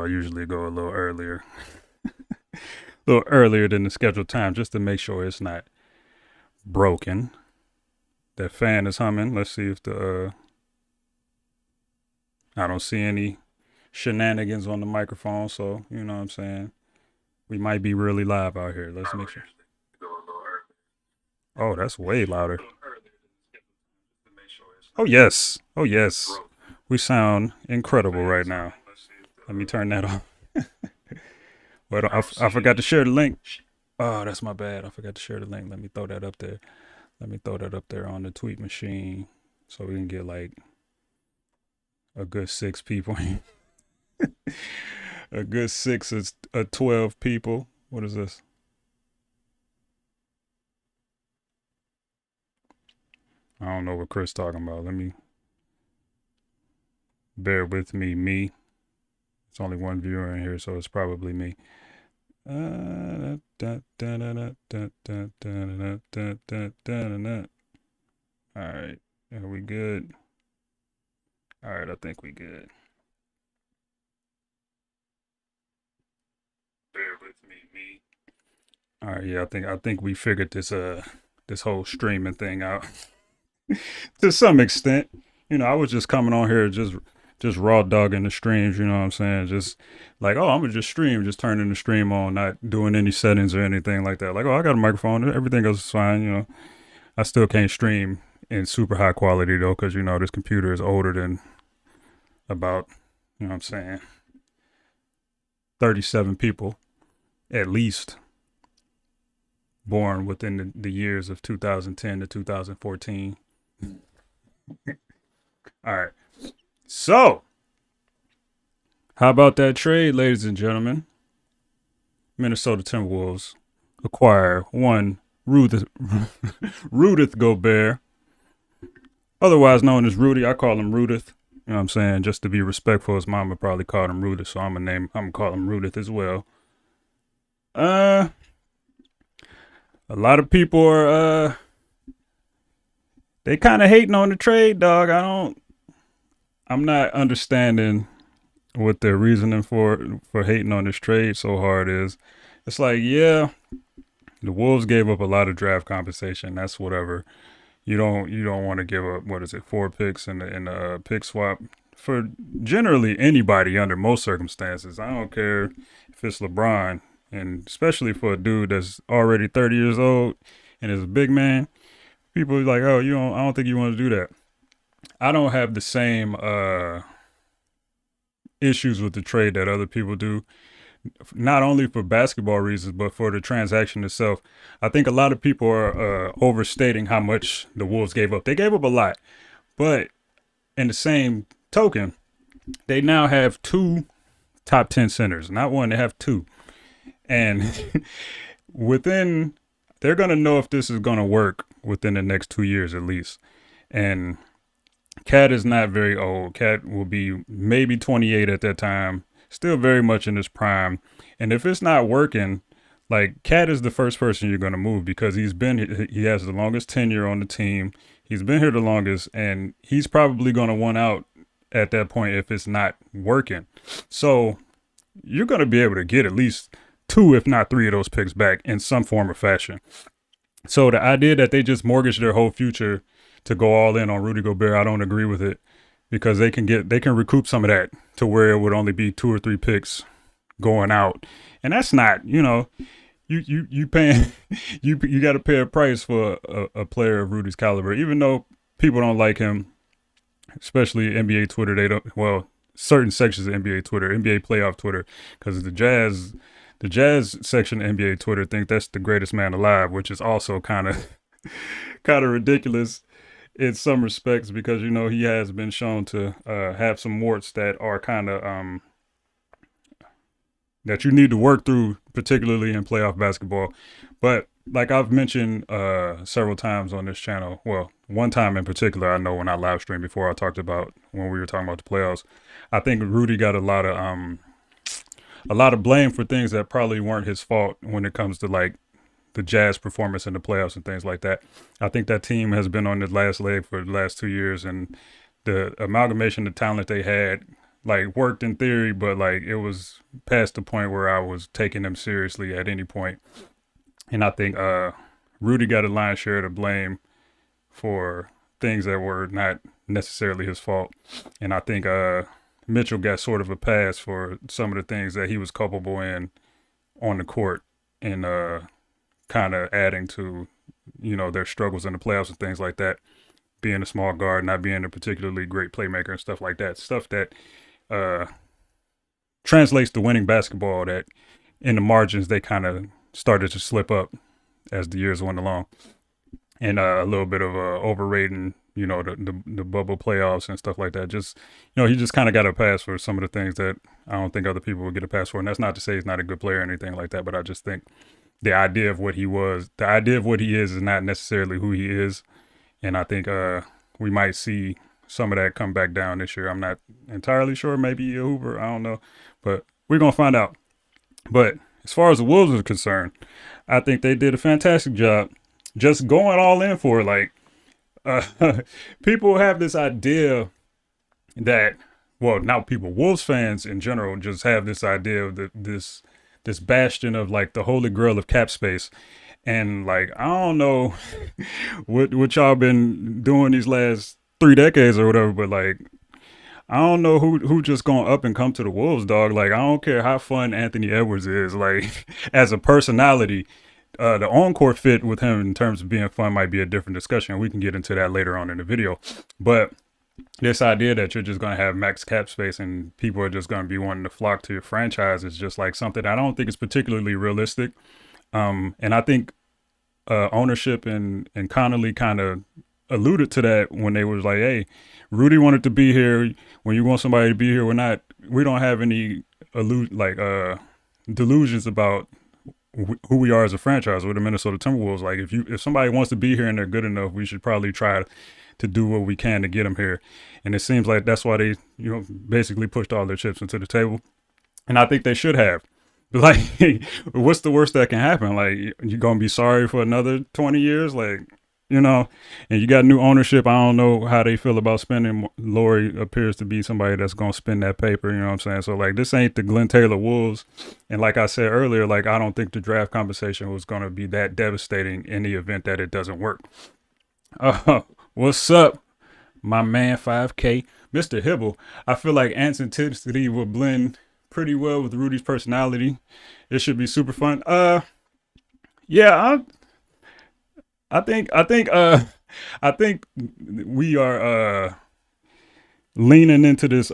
I usually go a little earlier than the scheduled time just to make sure it's not broken. That fan is humming. Let's see if I don't see any shenanigans on the microphone, so you know what I'm saying. We might be really live out here. Let's make sure. Oh, that's way louder. Oh yes. Oh yes. We sound incredible right now. Let me turn that off. Well, I forgot to share the link. Oh, that's my bad. I forgot to share the link. Let me throw that up there. Let me throw that up there on the tweet machine so we can get like a good 6 people. A good 12 people. What is this? I don't know what Chris talking about. Let me bear with me. It's only one viewer in here, so it's probably me. All right, are we good? All right, I think we good. Bear with me. All right, yeah, I think we figured this whole streaming thing out to some extent. You know, I was just coming on here just raw dogging the streams, you know what I'm saying? Just like, oh, I'm gonna just stream, just turning the stream on, not doing any settings or anything like that. Like, oh, I got a microphone, everything else is fine, you know. I still can't stream in super high quality though, because you know this computer is older than about, you know what I'm saying, 37 people at least born within the years of 2010 to 2014. All right. So, how about that trade, ladies and gentlemen? Minnesota Timberwolves acquire one Rudy Gobert, otherwise known as Rudy. I call him Rudith. You know what I'm saying? Just to be respectful, his mama probably called him Rudith, so I'm gonna call him Rudith as well. A lot of people are they kind of hating on the trade, dog. I'm not understanding what their reasoning for hating on this trade so hard is. It's like, yeah, the Wolves gave up a lot of draft compensation. That's whatever. You don't want to give up, what is it, 4 picks in the pick swap for generally anybody under most circumstances. I don't care if it's LeBron, and especially for a dude that's already 30 years old and is a big man. People are like, oh, I don't think you want to do that. I don't have the same issues with the trade that other people do, not only for basketball reasons, but for the transaction itself. I think a lot of people are overstating how much the Wolves gave up. They gave up a lot, but in the same token, they now have 2 top 10 centers. Not one, they have 2. And they're going to know if this is going to work within the next 2 years at least. And Cat is not very old. Cat will be maybe 28 at that time, still very much in his prime. And if it's not working, like, Cat is the first person you're going to move because he has the longest tenure on the team. He's been here the longest, and he's probably going to want out at that point if it's not working. So you're going to be able to get at least 2, if not 3 of those picks back in some form or fashion. So the idea that they just mortgage their whole future to go all in on Rudy Gobert, I don't agree with it, because they can recoup some of that to where it would only be 2 or 3 picks going out. And that's not, you paying, you got to pay a price for a player of Rudy's caliber, even though people don't like him, especially NBA Twitter. They don't, well, certain sections of NBA Twitter, NBA playoff Twitter, because the Jazz section of NBA Twitter think that's the greatest man alive, which is also kind of ridiculous in some respects, because he has been shown to have some warts that are kind of that you need to work through, particularly in playoff basketball. But like I've mentioned several times on this channel, well, one time in particular, I know when I live streamed before, I talked about when we were talking about the playoffs. I think Rudy got a lot of blame for things that probably weren't his fault when it comes to like the Jazz performance in the playoffs and things like that. I think that team has been on the last leg for the last 2 years, and the amalgamation of talent they had like worked in theory, but like it was past the point where I was taking them seriously at any point. And I think Rudy got a lion's share to blame for things that were not necessarily his fault. And I think Mitchell got sort of a pass for some of the things that he was culpable in on the court and kind of adding to, their struggles in the playoffs and things like that. Being a small guard, not being a particularly great playmaker and stuff like that. Stuff that translates to winning basketball that in the margins they kind of started to slip up as the years went along. And a little bit of overrating, the bubble playoffs and stuff like that. Just, he just kind of got a pass for some of the things that I don't think other people would get a pass for. And that's not to say he's not a good player or anything like that, but I just think the idea of what he is not necessarily who he is. And I think we might see some of that come back down this year. I'm not entirely sure. Maybe Hoover. I don't know. But we're going to find out. But as far as the Wolves are concerned, I think they did a fantastic job just going all in for it. Like, people have this idea that, well, not people, Wolves fans in general just have this idea of this bastion of like the holy grail of cap space. And like, I don't know what y'all been doing these last 3 decades or whatever, but like, I don't know who just gonna up and come to the Wolves, dog. Like, I don't care how fun Anthony Edwards is, like, as a personality, the on-court fit with him in terms of being fun might be a different discussion. We can get into that later on in the video. But this idea that you're just going to have max cap space and people are just going to be wanting to flock to your franchise is just like something I don't think is particularly realistic. And I think ownership and Connolly kind of alluded to that when they was like, hey, Rudy wanted to be here. When you want somebody to be here, we don't have any delusions about who we are as a franchise. With the Minnesota Timberwolves. Like, if somebody wants to be here and they're good enough, we should probably try to do what we can to get them here. And it seems like that's why they, basically pushed all their chips into the table. And I think they should have. Like, what's the worst that can happen? Like, you're going to be sorry for another 20 years? Like, and you got new ownership. I don't know how they feel about spending. Lori appears to be somebody that's going to spend that paper. You know what I'm saying? So, like, this ain't the Glenn Taylor Wolves. And like I said earlier, like, I don't think the draft compensation was going to be that devastating in the event that it doesn't work. What's up, my man 5K? Mr. Hibble. I feel like Ant's intensity will blend pretty well with Rudy's personality. It should be super fun. Yeah, I think we are leaning into this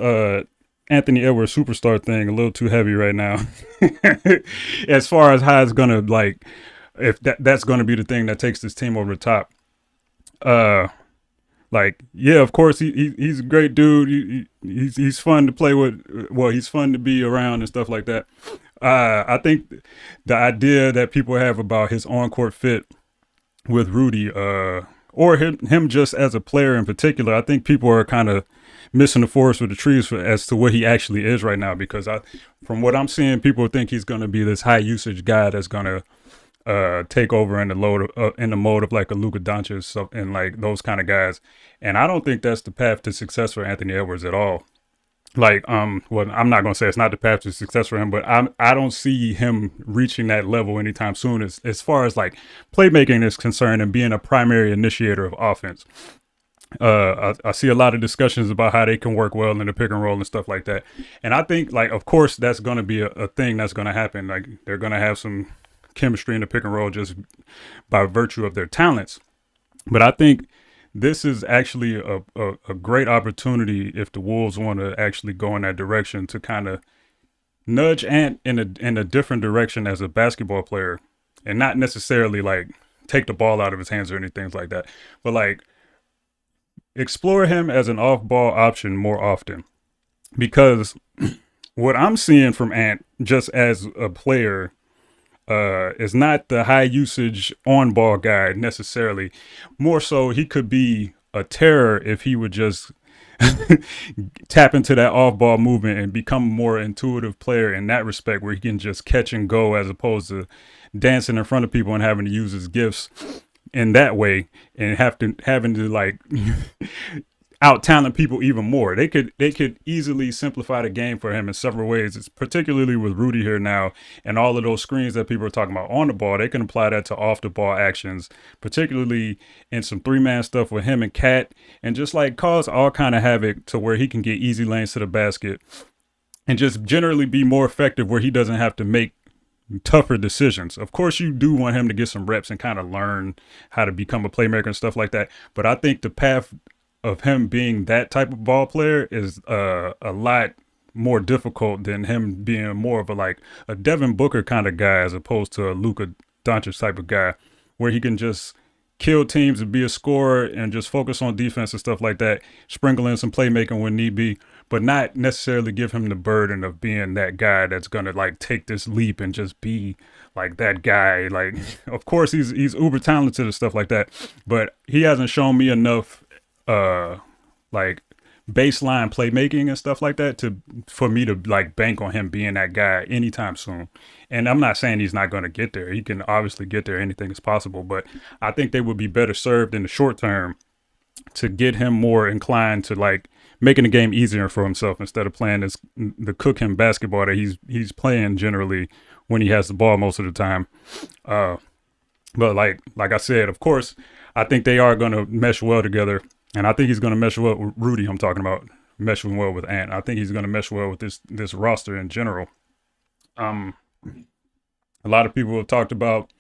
Anthony Edwards superstar thing a little too heavy right now. As far as how it's gonna, like, if that's gonna be the thing that takes this team over the top. Like, yeah, of course he's a great dude. He's fun to play with. Well, he's fun to be around and stuff like that. I think the idea that people have about his on-court fit with Rudy, or him just as a player in particular, I think people are kind of missing the forest with the trees as to what he actually is right now. Because from what I'm seeing, people think he's going to be this high usage guy that's going to take over in the mode of like a Luka Doncic and like those kind of guys. And I don't think that's the path to success for Anthony Edwards at all. Like, well, I'm not going to say it's not the path to success for him, but I don't see him reaching that level anytime soon as far as like playmaking is concerned and being a primary initiator of offense. I see a lot of discussions about how they can work well in the pick and roll and stuff like that. And I think, like, of course, that's going to be a thing that's going to happen. Like, they're going to have some chemistry in the pick and roll just by virtue of their talents. But I think this is actually a great opportunity if the Wolves want to actually go in that direction to kind of nudge Ant in a different direction as a basketball player, and not necessarily like take the ball out of his hands or anything like that, but like explore him as an off-ball option more often. Because what I'm seeing from Ant just as a player is not the high usage on ball guy necessarily. More so, he could be a terror if he would just tap into that off ball movement and become a more intuitive player in that respect, where he can just catch and go as opposed to dancing in front of people and having to use his gifts in that way and having to like out talent people even more. They could easily simplify the game for him in several ways. It's particularly with Rudy here now and all of those screens that people are talking about on the ball. They can apply that to off the ball actions, particularly in some 3-man stuff with him and Cat, and just like cause all kind of havoc to where he can get easy lanes to the basket and just generally be more effective where he doesn't have to make tougher decisions. Of course, you do want him to get some reps and kind of learn how to become a playmaker and stuff like that. But I think the path of him being that type of ball player is a lot more difficult than him being more of a Devin Booker kind of guy as opposed to a Luka Doncic type of guy where he can just kill teams and be a scorer and just focus on defense and stuff like that, sprinkle in some playmaking when need be, but not necessarily give him the burden of being that guy that's going to like take this leap and just be like that guy. Like, of course he's uber talented and stuff like that, but he hasn't shown me enough like baseline playmaking and stuff like that for me to like bank on him being that guy anytime soon. And I'm not saying he's not going to get there. He can obviously get there. Anything is possible, but I think they would be better served in the short term to get him more inclined to like making the game easier for himself instead of playing the cook him basketball that he's playing generally when he has the ball most of the time. But like I said, of course, I think they are going to mesh well together. And I think he's going to mesh well with Rudy. I'm talking about meshing well with Ant. I think he's going to mesh well with this roster in general. A lot of people have talked about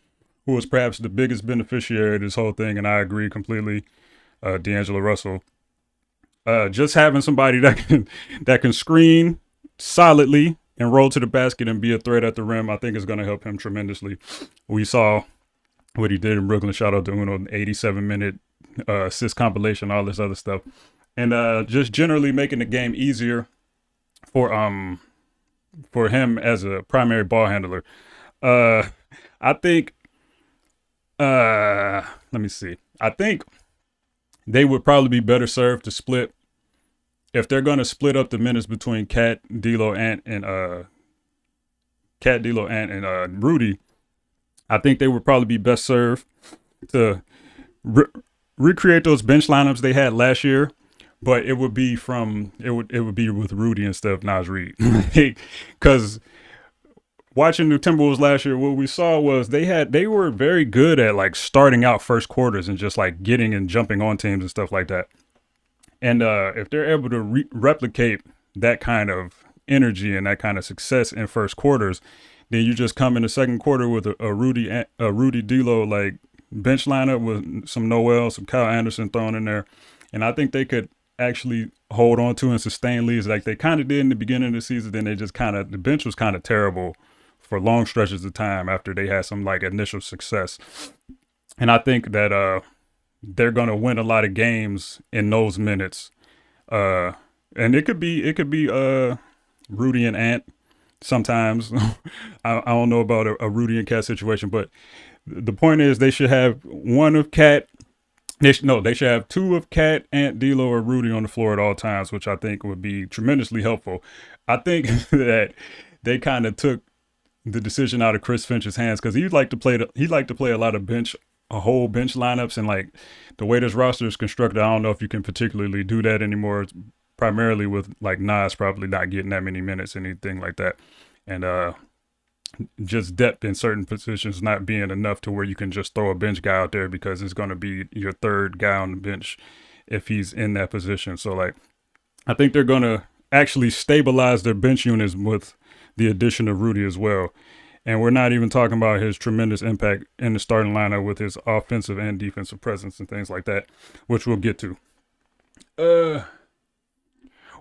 who was perhaps the biggest beneficiary of this whole thing, and I agree completely. D'Angelo Russell. Just having somebody that can screen solidly and roll to the basket and be a threat at the rim, I think is going to help him tremendously. We saw what he did in Brooklyn. Shout out to Uno, 87-minute assist compilation, all this other stuff, and just generally making the game easier for him as a primary ball handler. I think let me see. I think they would probably be better served to split if they're going to split up the minutes between Cat, D'Lo, Ant, and Rudy. I think they would probably be best served to recreate those bench lineups they had last year, but it would be with Rudy instead of Naz Reid. Because watching the Timberwolves last year, what we saw was they were very good at like starting out first quarters and just like getting and jumping on teams and stuff like that. And if they're able to replicate that kind of energy and that kind of success in first quarters, then you just come in the second quarter with a Rudy D'Lo like bench lineup with some Noel, some Kyle Anderson thrown in there. And I think they could actually hold on to and sustain leads like they kind of did in the beginning of the season. Then they just the bench was kind of terrible for long stretches of time after they had some like initial success. And I think that they're going to win a lot of games in those minutes. And it could be Rudy and Ant sometimes. I don't know about a Rudy and Cat situation, but the point is they should have one of Cat. They should have two of Cat, Ant, D'Lo, or Rudy on the floor at all times, which I think would be tremendously helpful. I think that they kind of took the decision out of Chris Finch's hands because he'd like to play a lot of whole bench lineups, and like the way this roster is constructed, I don't know if you can particularly do that anymore. It's primarily with like Nas probably not getting that many minutes, anything like that, and just depth in certain positions not being enough to where you can just throw a bench guy out there because it's going to be your third guy on the bench if he's in that position. So like, I think they're going to actually stabilize their bench units with the addition of Rudy as well. And we're not even talking about his tremendous impact in the starting lineup with his offensive and defensive presence and things like that, which we'll get to.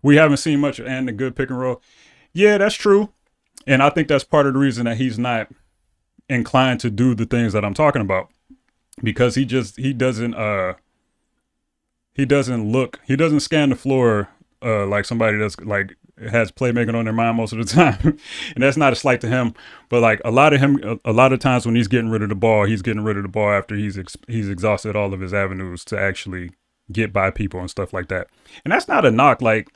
We haven't seen much and the good pick and roll. Yeah, that's true. And I think that's part of the reason that he's not inclined to do the things that I'm talking about, because he doesn't scan the floor like somebody that's like has playmaking on their mind most of the time. And that's not a slight to him, but like a lot of times when he's getting rid of the ball after he's exhausted all of his avenues to actually get by people and stuff like that. And that's not a knock. Like,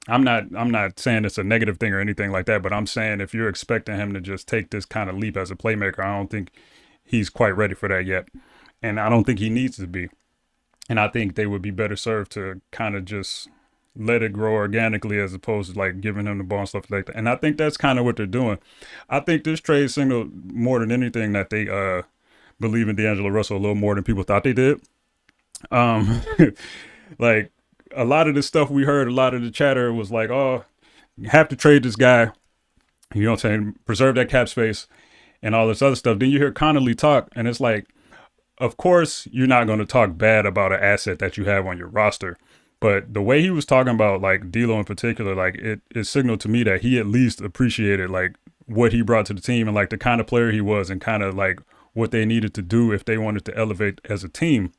I'm not saying it's a negative thing or anything like that, but I'm saying if you're expecting him to just take this kind of leap as a playmaker, I don't think he's quite ready for that yet. And I don't think he needs to be. And I think they would be better served to kind of just let it grow organically as opposed to like giving him the ball and stuff like that. And I think that's kind of what they're doing. I think this trade signaled more than anything that they believe in D'Angelo Russell a little more than people thought they did. Um, like a lot of the stuff we heard, a lot of the chatter was like, oh, you have to trade this guy. You know what I'm saying? Preserve that cap space and all this other stuff. Then you hear Connolly talk, and it's like, of course, you're not going to talk bad about an asset that you have on your roster. But the way he was talking about like D'Lo in particular, like it signaled to me that he at least appreciated like what he brought to the team and like the kind of player he was and kind of like what they needed to do if they wanted to elevate as a team.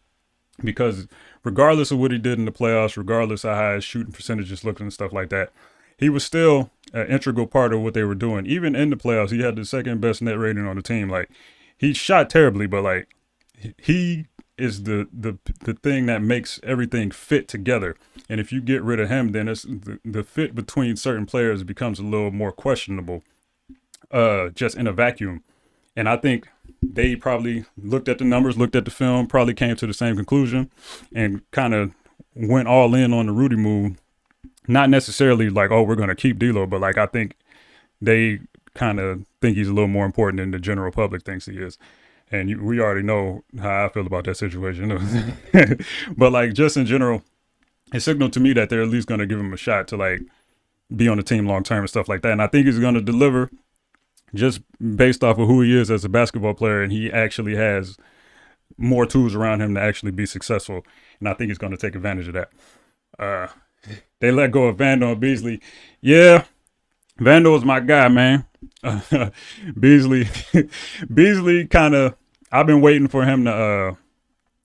Because regardless of what he did in the playoffs, regardless of how his shooting percentages looked and stuff like that, he was still an integral part of what they were doing. Even in the playoffs, he had the second best net rating on the team. Like he shot terribly, but like he is the thing that makes everything fit together. And if you get rid of him, then it's the fit between certain players becomes a little more questionable, just in a vacuum. And I think they probably looked at the numbers, looked at the film, probably came to the same conclusion and kind of went all in on the Rudy move. Not necessarily like, oh, we're going to keep D'Lo, but like I think they kind of think he's a little more important than the general public thinks he is. And we already know how I feel about that situation. But like just in general, it signaled to me that they're at least going to give him a shot to like be on the team long term and stuff like that. And I think he's going to deliver just based off of who he is as a basketball player. And he actually has more tools around him to actually be successful. And I think he's going to take advantage of that. They let go of Vandal and Beasley. Yeah, Vandal is my guy, man. Beasley kind of, I've been waiting for him to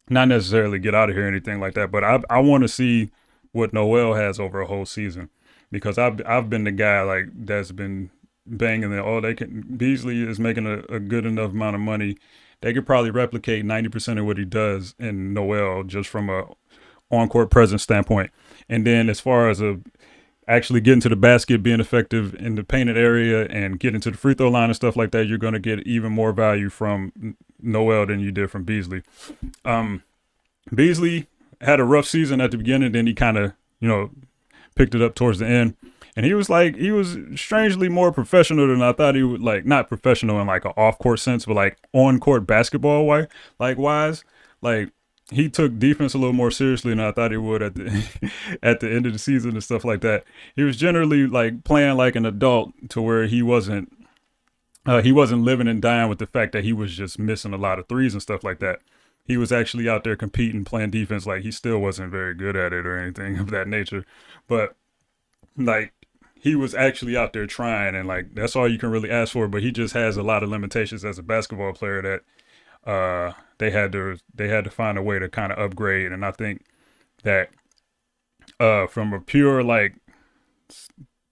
not necessarily get out of here or anything like that, but I want to see what Noel has over a whole season, because I've been the guy like that's been banging that, oh, they can, Beasley is making a good enough amount of money. They could probably replicate 90% of what he does in Noel just from a on-court presence standpoint. And then as far as actually getting to the basket, being effective in the painted area and getting to the free throw line and stuff like that, you're going to get even more value from Noel than you did from Beasley. Beasley had a rough season at the beginning, then he kind of, picked it up towards the end. And he was strangely more professional than I thought he would, like not professional in like an off-court sense, but like on-court basketball wise. Like he took defense a little more seriously than I thought he would at the at the end of the season and stuff like that. He was generally like playing like an adult to where he wasn't living and dying with the fact that he was just missing a lot of threes and stuff like that. He was actually out there competing, playing defense. Like he still wasn't very good at it or anything of that nature, but like he was actually out there trying, and like that's all you can really ask for. But he just has a lot of limitations as a basketball player that they had to find a way to kind of upgrade. And I think that from a pure like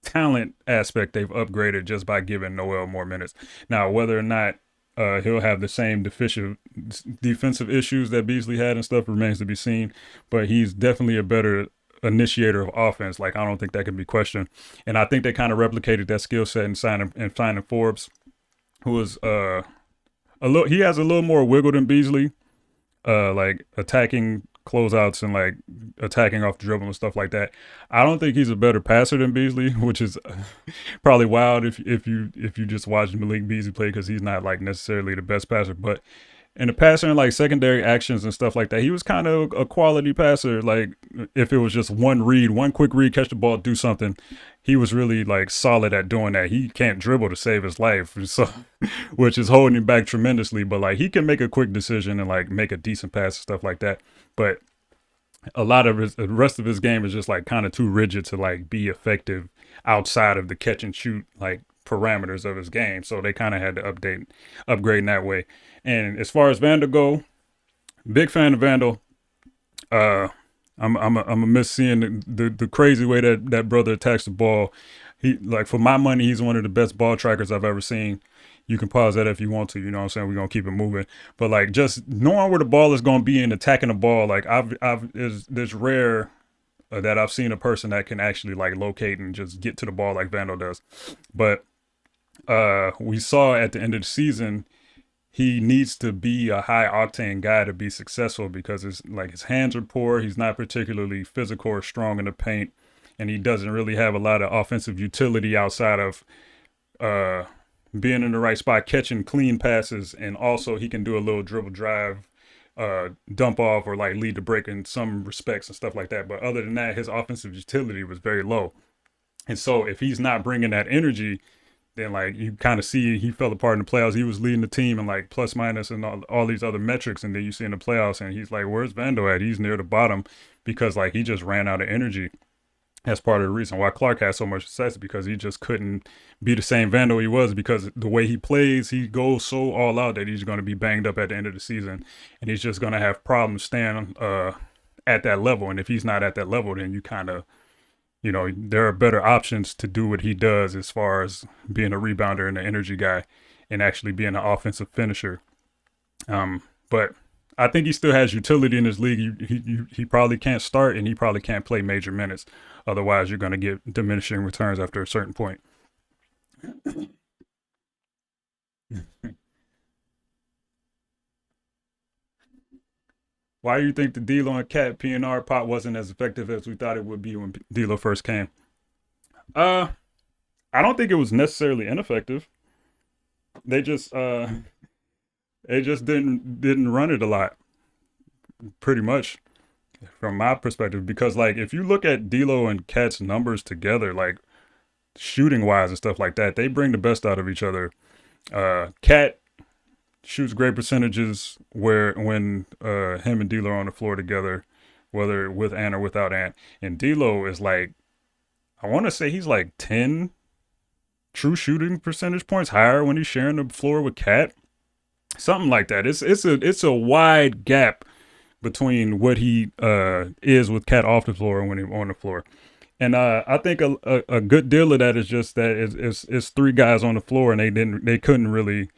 talent aspect, they've upgraded just by giving Noel more minutes. Now, whether or not he'll have the same defensive issues that Beasley had and stuff remains to be seen, but he's definitely a better initiator of offense. Like I don't think that can be questioned. And I think they kind of replicated that skill set in signing Forbes, who was he has a little more wiggle than Beasley, like attacking closeouts and like attacking off the dribble and stuff like that. I don't think he's a better passer than Beasley, which is probably wild if you just watch Malik Beasley play, because he's not like necessarily the best passer. But in the passing, like secondary actions and stuff like that, he was kind of a quality passer. Like if it was just one quick read, catch the ball, do something, he was really like solid at doing that. He can't dribble to save his life, so which is holding him back tremendously. But like he can make a quick decision and like make a decent pass and stuff like that. But a lot of the rest of his game is just like kind of too rigid to like be effective outside of the catch and shoot like parameters of his game. So they kind of had to upgrade in that way. And as far as Vandal go, big fan of Vandal. I'm a miss seeing the crazy way that brother attacks the ball. He, like, for my money, he's one of the best ball trackers I've ever seen. You can pause that if you want to, you know what I'm saying? We're going to keep it moving. But like just knowing where the ball is going to be and attacking the ball, like there's rare that I've seen a person that can actually like locate and just get to the ball like Vandal does. But we saw at the end of the season, he needs to be a high octane guy to be successful because it's like his hands are poor. He's not particularly physical or strong in the paint, and he doesn't really have a lot of offensive utility outside of uh, being in the right spot, catching clean passes, and also he can do a little dribble drive, dump off, or like lead the break in some respects and stuff like that. But other than that, his offensive utility was very low. And so if he's not bringing that energy, then like you kind of see he fell apart in the playoffs. He was leading the team in like plus minus and all these other metrics, and then you see in the playoffs and he's like, where's Vando at? He's near the bottom because like he just ran out of energy. That's part of the reason why Clark had so much success, because he just couldn't be the same Vando he was, because the way he plays, he goes so all out that he's going to be banged up at the end of the season, and he's just going to have problems staying at that level. And if he's not at that level, then you kind of, there are better options to do what he does as far as being a rebounder and an energy guy and actually being an offensive finisher. But I think he still has utility in this league. He probably can't start, and he probably can't play major minutes. Otherwise, you're going to get diminishing returns after a certain point. Why do you think the D'Lo and Cat PNR pot wasn't as effective as we thought it would be when D'Lo first came? Uh, I don't think it was necessarily ineffective. They just they just didn't run it a lot, pretty much, from my perspective. Because like if you look at D'Lo and Cat's numbers together, like shooting wise and stuff like that, they bring the best out of each other. Cat shoots great percentages when him and D'Lo are on the floor together, whether with Ant or without Ant. And D'Lo is like, I want to say he's like 10 true shooting percentage points higher when he's sharing the floor with Cat, something like that. It's a wide gap between what he is with Cat off the floor and when he's on the floor. And I think a good deal of that is just that it's three guys on the floor, and they couldn't really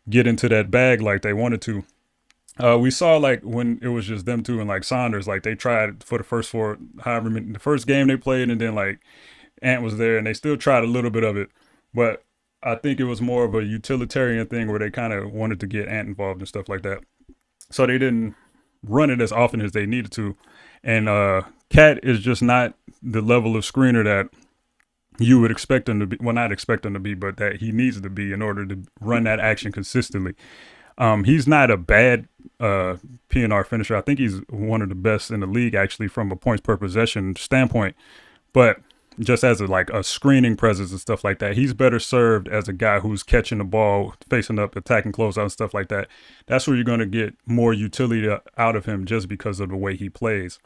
get into that bag like they wanted to. We saw like when it was just them two and like Saunders, like they tried for the first four, however many, the first game they played, and then like Ant was there, and they still tried a little bit of it, but I think it was more of a utilitarian thing where they kind of wanted to get Ant involved and stuff like that, so they didn't run it as often as they needed to. And Cat is just not the level of screener that you would expect him to be. Well, not expect him to be, but that he needs to be in order to run that action consistently. He's not a bad PNR finisher. I think he's one of the best in the league, actually, from a points per possession standpoint. But just as a screening presence and stuff like that, he's better served as a guy who's catching the ball, facing up, attacking closeout and stuff like that. That's where you're going to get more utility out of him just because of the way he plays.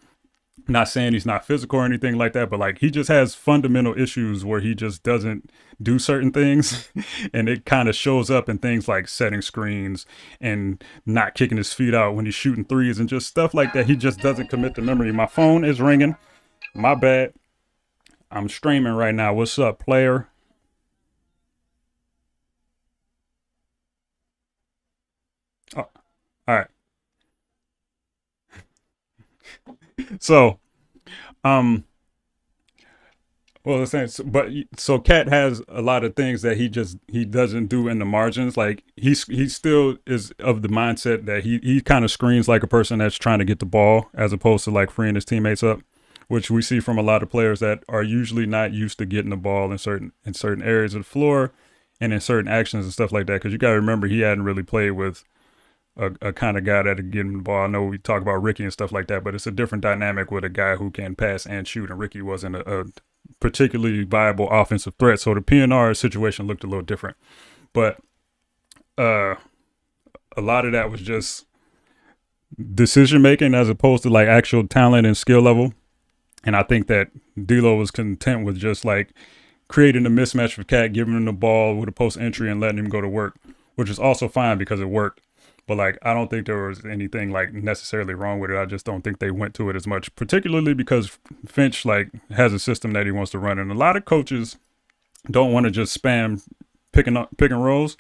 Not saying he's not physical or anything like that, but like he just has fundamental issues where he just doesn't do certain things, and it kind of shows up in things like setting screens and not kicking his feet out when he's shooting threes and just stuff like that. He just doesn't commit to memory. My phone is ringing. My bad. I'm streaming right now. What's up, player? Oh, all right. So, um, well, so Cat has a lot of things that he doesn't do in the margins. Like he still is of the mindset that he kind of screens like a person that's trying to get the ball as opposed to like freeing his teammates up, which we see from a lot of players that are usually not used to getting the ball in certain areas of the floor and in certain actions and stuff like that. Because you got to remember he hadn't really played with a kind of guy that could get him the ball. I know we talk about Ricky and stuff like that, but it's a different dynamic with a guy who can pass and shoot, and Ricky wasn't a particularly viable offensive threat. So the PNR situation looked a little different. But a lot of that was just decision making as opposed to like actual talent and skill level. And I think that D'Lo was content with just like creating a mismatch for Cat, giving him the ball with a post entry and letting him go to work, which is also fine because it worked. But like, I don't think there was anything like necessarily wrong with it. I just don't think they went to it as much, particularly because Finch like has a system that he wants to run. And a lot of coaches don't want to just spam pick and rolls,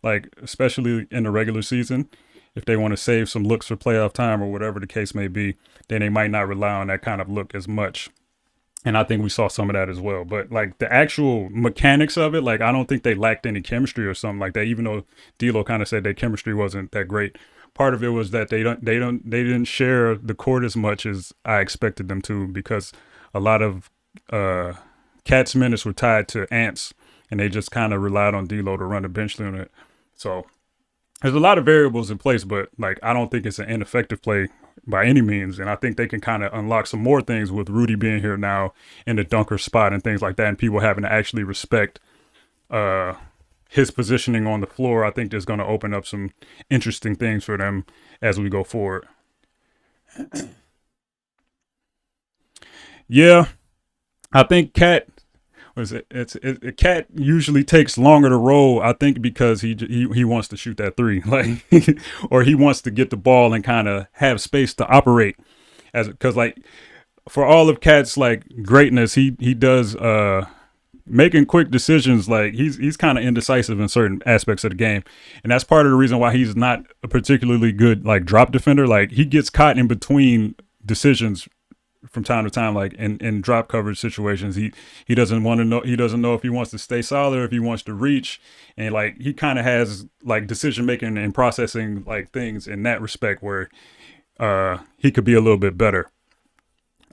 like especially in the regular season. If they want to save some looks for playoff time or whatever the case may be, then they might not rely on that kind of look as much. And I think we saw some of that as well. But like the actual mechanics of it, like I don't think they lacked any chemistry or something like that. Even though D'Lo kind of said that chemistry wasn't that great, part of it was that they didn't share the court as much as I expected them to, because a lot of uh, Cat's minutes were tied to Ant's, and they just kind of relied on D'Lo to run the bench unit. So there's a lot of variables in place, but like I don't think it's an ineffective play by any means. And I think they can kind of unlock some more things with Rudy being here now in the dunker spot and things like that, and people having to actually respect uh his positioning on the floor. I think there's going to open up some interesting things for them as we go forward. Yeah, I think Cat was it. Cat usually takes longer to roll. I think because he wants to shoot that three, like, or he wants to get the ball and kind of have space to operate. As because like for all of Cat's like greatness, he does making quick decisions. Like he's kind of indecisive in certain aspects of the game, and that's part of the reason why he's not a particularly good like drop defender. Like he gets caught in between decisions from time to time, like in drop coverage situations. He doesn't want to know, he doesn't know if he wants to stay solid or if he wants to reach, and like he kind of has like decision making and processing like things in that respect where he could be a little bit better.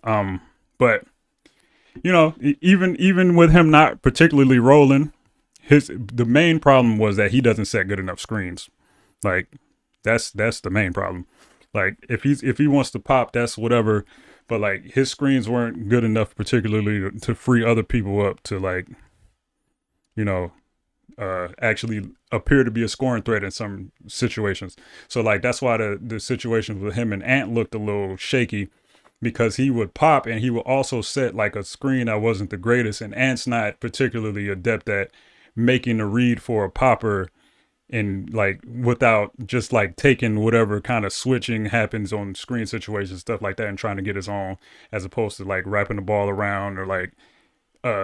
But you know, even with him not particularly rolling, the main problem was that he doesn't set good enough screens. Like that's the main problem. Like if he wants to pop, that's whatever. But like his screens weren't good enough, particularly to free other people up to like, you know, actually appear to be a scoring threat in some situations. So like that's why the situations with him and Ant looked a little shaky, because he would pop and he would also set like a screen that wasn't the greatest, and Ant's not particularly adept at making a read for a popper and like without just like taking whatever kind of switching happens on screen situations, stuff like that, and trying to get his own, as opposed to like wrapping the ball around or like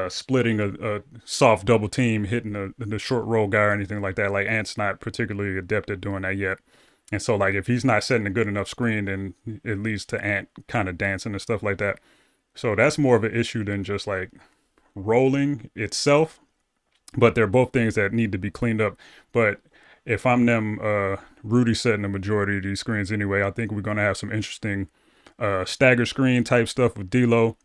splitting a soft double team, hitting the short roll guy or anything like that. Like Ant's not particularly adept at doing that yet. And so like if he's not setting a good enough screen, then it leads to Ant kind of dancing and stuff like that. So that's more of an issue than just like rolling itself. But they're both things that need to be cleaned up. But if I'm them, Rudy setting the majority of these screens anyway, I think we're going to have some interesting stagger screen type stuff with D'Lo.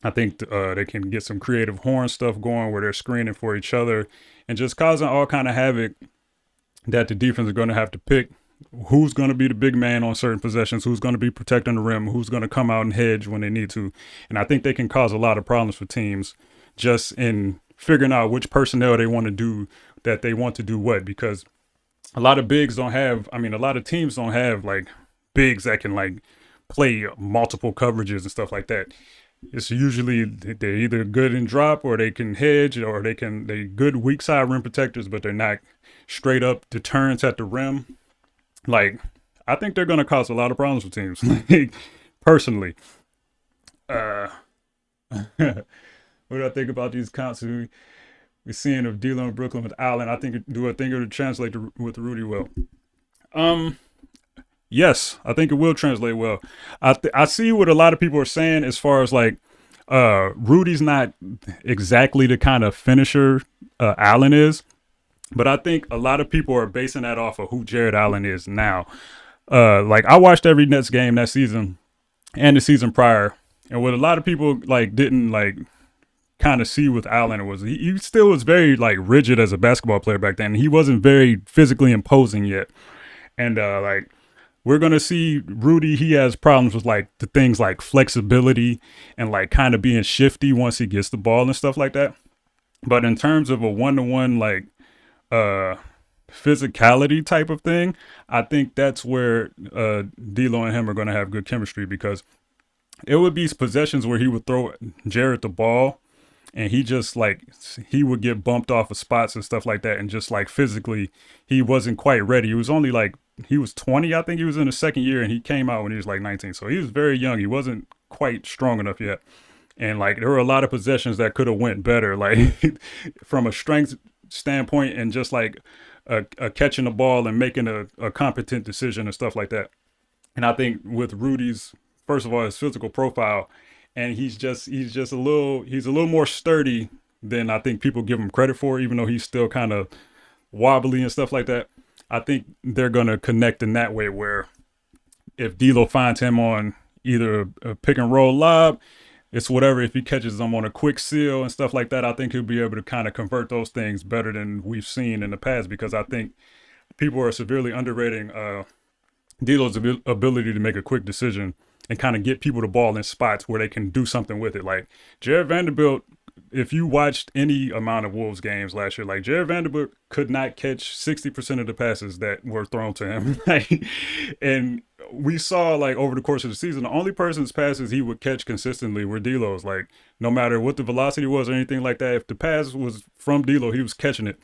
I think they can get some creative horn stuff going where they're screening for each other and just causing all kind of havoc that the defense is going to have to pick who's going to be the big man on certain possessions, who's going to be protecting the rim, who's going to come out and hedge when they need to. And I think they can cause a lot of problems for teams just in figuring out which personnel they want to do, that they want to do what, because a lot of bigs don't have, I mean, a lot of teams don't have like bigs that can like play multiple coverages and stuff like that. It's usually they're either good in drop or they can hedge, or they good weak side rim protectors, but they're not straight up deterrents at the rim. Like, I think they're going to cause a lot of problems for teams. Like, personally, what do I think about these counts we're seeing of D'Lo in Brooklyn with Allen? I think it'll translate with Rudy well. Yes, I think it will translate well. I see what a lot of people are saying as far as like Rudy's not exactly the kind of finisher Allen is. But I think a lot of people are basing that off of who Jared Allen is now. Like I watched every Nets game that season and the season prior, and what a lot of people like didn't like kind of see with Allen was he still was very like rigid as a basketball player back then. He wasn't very physically imposing yet, and like we're gonna see Rudy. He has problems with like the things like flexibility and like kind of being shifty once he gets the ball and stuff like that. But in terms of a one-to-one like physicality type of thing, I think that's where D'Lo and him are going to have good chemistry, because it would be possessions where he would throw Jared the ball and he just like he would get bumped off of spots and stuff like that, and just like physically he wasn't quite ready. He was only like, he was 20, I think he was in his second year, and he came out when he was like 19, so he was very young. He wasn't quite strong enough yet, and like there were a lot of possessions that could have went better, like from a strength standpoint, and just like a catching the ball and making a competent decision and stuff like that. And I think with Rudy's, first of all, his physical profile, and he's a little more sturdy than I think people give him credit for, even though he's still kind of wobbly and stuff like that. I think they're gonna connect in that way where if D'Lo finds him on either a pick and roll lob, it's whatever. If he catches them on a quick seal and stuff like that, I think he'll be able to kind of convert those things better than we've seen in the past, because I think people are severely underrating D'Lo's ability to make a quick decision and kind of get people the ball in spots where they can do something with it. Like Jared Vanderbilt, if you watched any amount of Wolves games last year, like Jared Vanderbilt could not catch 60% of the passes that were thrown to him. And we saw like over the course of the season, the only person's passes he would catch consistently were D'Lo's. Like no matter what the velocity was or anything like that, if the pass was from D'Lo, he was catching it.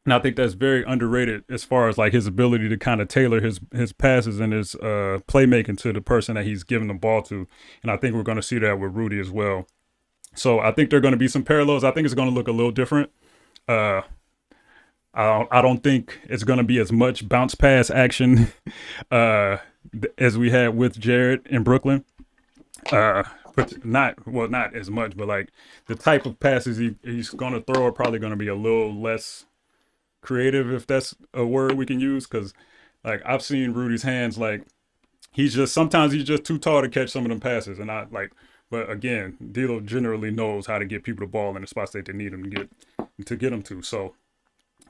And I think that's very underrated as far as like his ability to kind of tailor his passes and his playmaking to the person that he's giving the ball to. And I think we're going to see that with Rudy as well. So I think there are going to be some parallels. I think it's going to look a little different. I don't think it's going to be as much bounce pass action as we had with Jared in Brooklyn. But not as much, but like the type of passes he's going to throw are probably going to be a little less creative, if that's a word we can use, because like I've seen Rudy's hands, like sometimes he's just too tall to catch some of them passes, and I like. But again, D'Lo generally knows how to get people the ball in the spots that they need him to get them to. So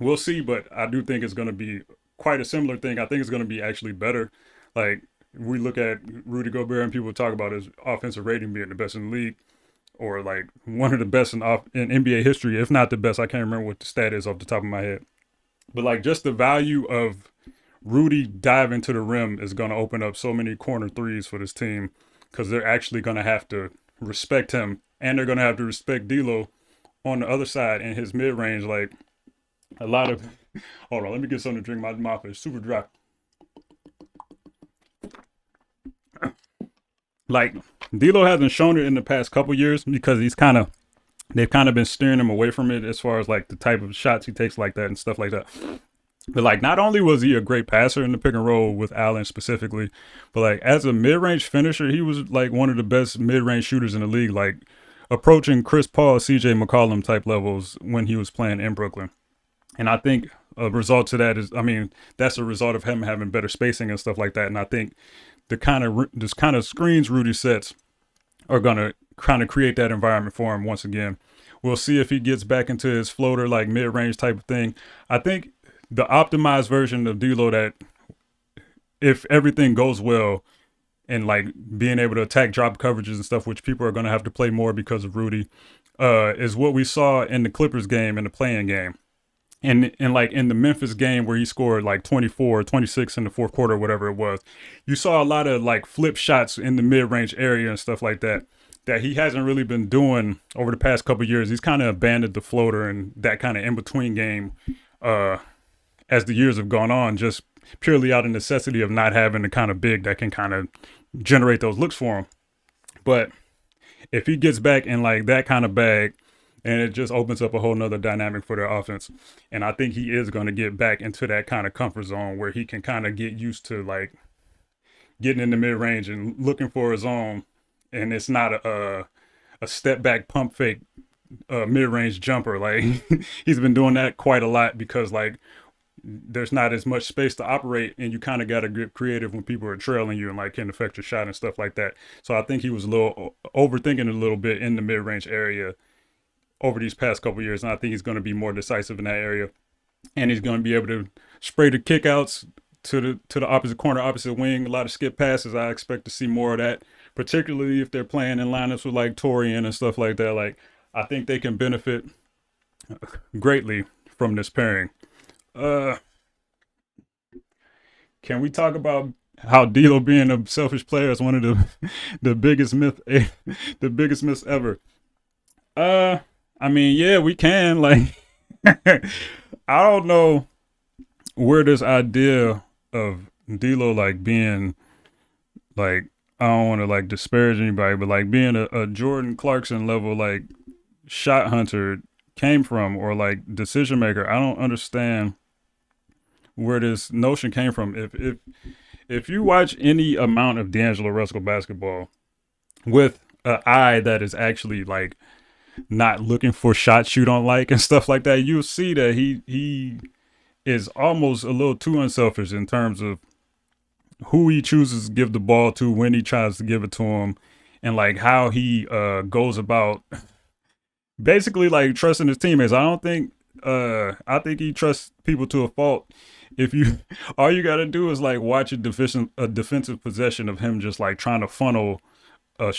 we'll see, but I do think it's going to be quite a similar thing. I think it's going to be actually better. Like we look at Rudy Gobert and people talk about his offensive rating being the best in the league, or like one of the best in NBA history, if not the best. I can't remember what the stat is off the top of my head. But like just the value of Rudy diving to the rim is going to open up so many corner threes for this team, because they're actually going to have to respect him, and they're going to have to respect D'Lo on the other side in his mid-range. Like a lot of, hold on, let me get something to drink. My mouth is super dry. Like D'Lo hasn't shown it in the past couple years because they've kind of been steering him away from it as far as like the type of shots he takes like that and stuff like that. But like not only was he a great passer in the pick and roll with Allen specifically, but like as a mid-range finisher, he was like one of the best mid-range shooters in the league, like approaching Chris Paul, CJ McCollum type levels when he was playing in Brooklyn. And I think a result to that is, I mean, that's a result of him having better spacing and stuff like that. And I think this kind of screens Rudy sets are going to kind of create that environment for him once again. We'll see if he gets back into his floater, like mid-range type of thing. I think the optimized version of D'Lo, that if everything goes well and like being able to attack drop coverages and stuff, which people are going to have to play more because of Rudy, is what we saw in the Clippers game, in the play-in game. And like in the Memphis game where he scored like 24, 26 in the fourth quarter, whatever it was, you saw a lot of like flip shots in the mid-range area and stuff like that he hasn't really been doing over the past couple of years. He's kind of abandoned the floater and that kind of in-between game as the years have gone on, just purely out of necessity of not having the kind of big that can kind of generate those looks for him. But if he gets back in like that kind of bag, and it just opens up a whole nother dynamic for their offense. And I think he is going to get back into that kind of comfort zone where he can kind of get used to like getting in the mid-range and looking for his own. And it's not a step back pump fake mid-range jumper. Like he's been doing that quite a lot because like there's not as much space to operate, and you kind of got to get creative when people are trailing you and like can affect your shot and stuff like that. So I think he was a little overthinking a little bit in the mid-range area over these past couple of years, and I think he's going to be more decisive in that area, and he's going to be able to spray the kickouts to the opposite corner, opposite wing. A lot of skip passes. I expect to see more of that, particularly if they're playing in lineups with like Torian and stuff like that. Like I think they can benefit greatly from this pairing. Can we talk about how D'Lo being a selfish player is one of the biggest myths ever? I mean, yeah, we can. Like, I don't know where this idea of D'Lo like being like, I don't want to like disparage anybody, but like being a Jordan Clarkson level like shot hunter came from, or like decision maker. I don't understand where this notion came from. If you watch any amount of D'Angelo Russell basketball with a eye that is actually like not looking for shots you don't like and stuff like that, you'll see that he is almost a little too unselfish in terms of who he chooses to give the ball to, when he tries to give it to him, and like how he goes about basically like trusting his teammates. I think he trusts people to a fault. If you all you gotta do is like watch a defensive possession of him just like trying to funnel a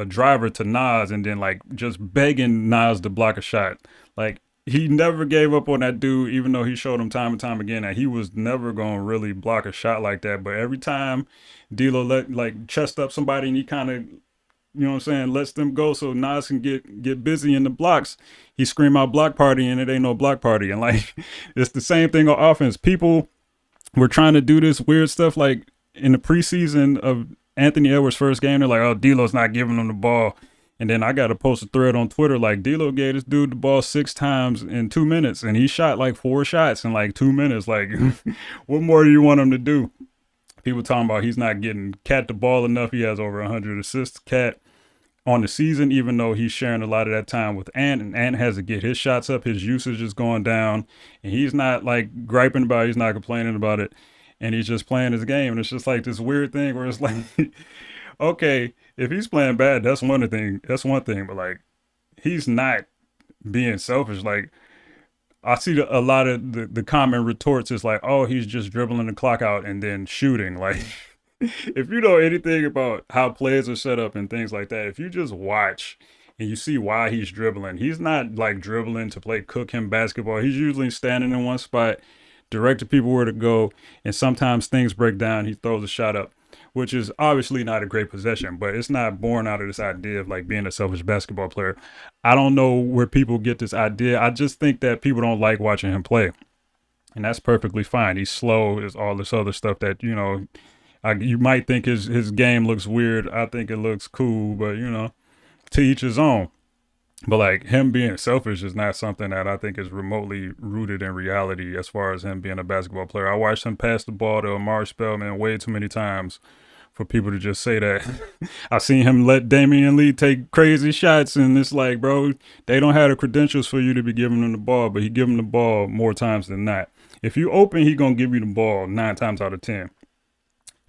driver to Nas, and then like just begging Nas to block a shot. Like he never gave up on that dude, even though he showed him time and time again that he was never gonna really block a shot like that. But every time D'Lo let like chest up somebody and he kind of, you know what I'm saying, lets them go so Nas can get busy in the blocks, he scream out block party, and it ain't no block party. And like it's the same thing on offense. People were trying to do this weird stuff like in the preseason of Anthony Edwards' first game. They're like, oh, D'Lo's not giving him the ball. And then I got to post a thread on Twitter like, D'Lo gave this dude the ball 6 times in 2 minutes, and he shot like 4 shots in like 2 minutes. Like, what more do you want him to do? People talking about he's not getting Cat the ball enough. He has over 100 assists, Cat, on the season, even though he's sharing a lot of that time with Ant, and Ant has to get his shots up. His usage is going down, and he's not like griping about it. He's not complaining about it, and he's just playing his game. And it's just like this weird thing where it's like, okay, if he's playing bad, that's one thing. But like, he's not being selfish. Like, I see a lot of the common retorts is like, oh, he's just dribbling the clock out and then shooting. Like, if you know anything about how plays are set up and things like that, if you just watch and you see why he's dribbling, he's not like dribbling to play cook him basketball. He's usually standing in one spot, directing people where to go, and sometimes things break down. He throws a shot up, which is obviously not a great possession, but it's not born out of this idea of like being a selfish basketball player. I don't know where people get this idea. I just think that people don't like watching him play, and that's perfectly fine. He's slow, is all this other stuff that, you know, you might think his game looks weird. I think it looks cool, but you know, to each his own. But like, him being selfish is not something that I think is remotely rooted in reality as far as him being a basketball player. I watched him pass the ball to Amari Spellman way too many times for people to just say that. I seen him let Damian Lee take crazy shots, and it's like, bro, they don't have the credentials for you to be giving them the ball, but he give him the ball more times than not. If you open, he gonna give you the ball 9 times out of 10.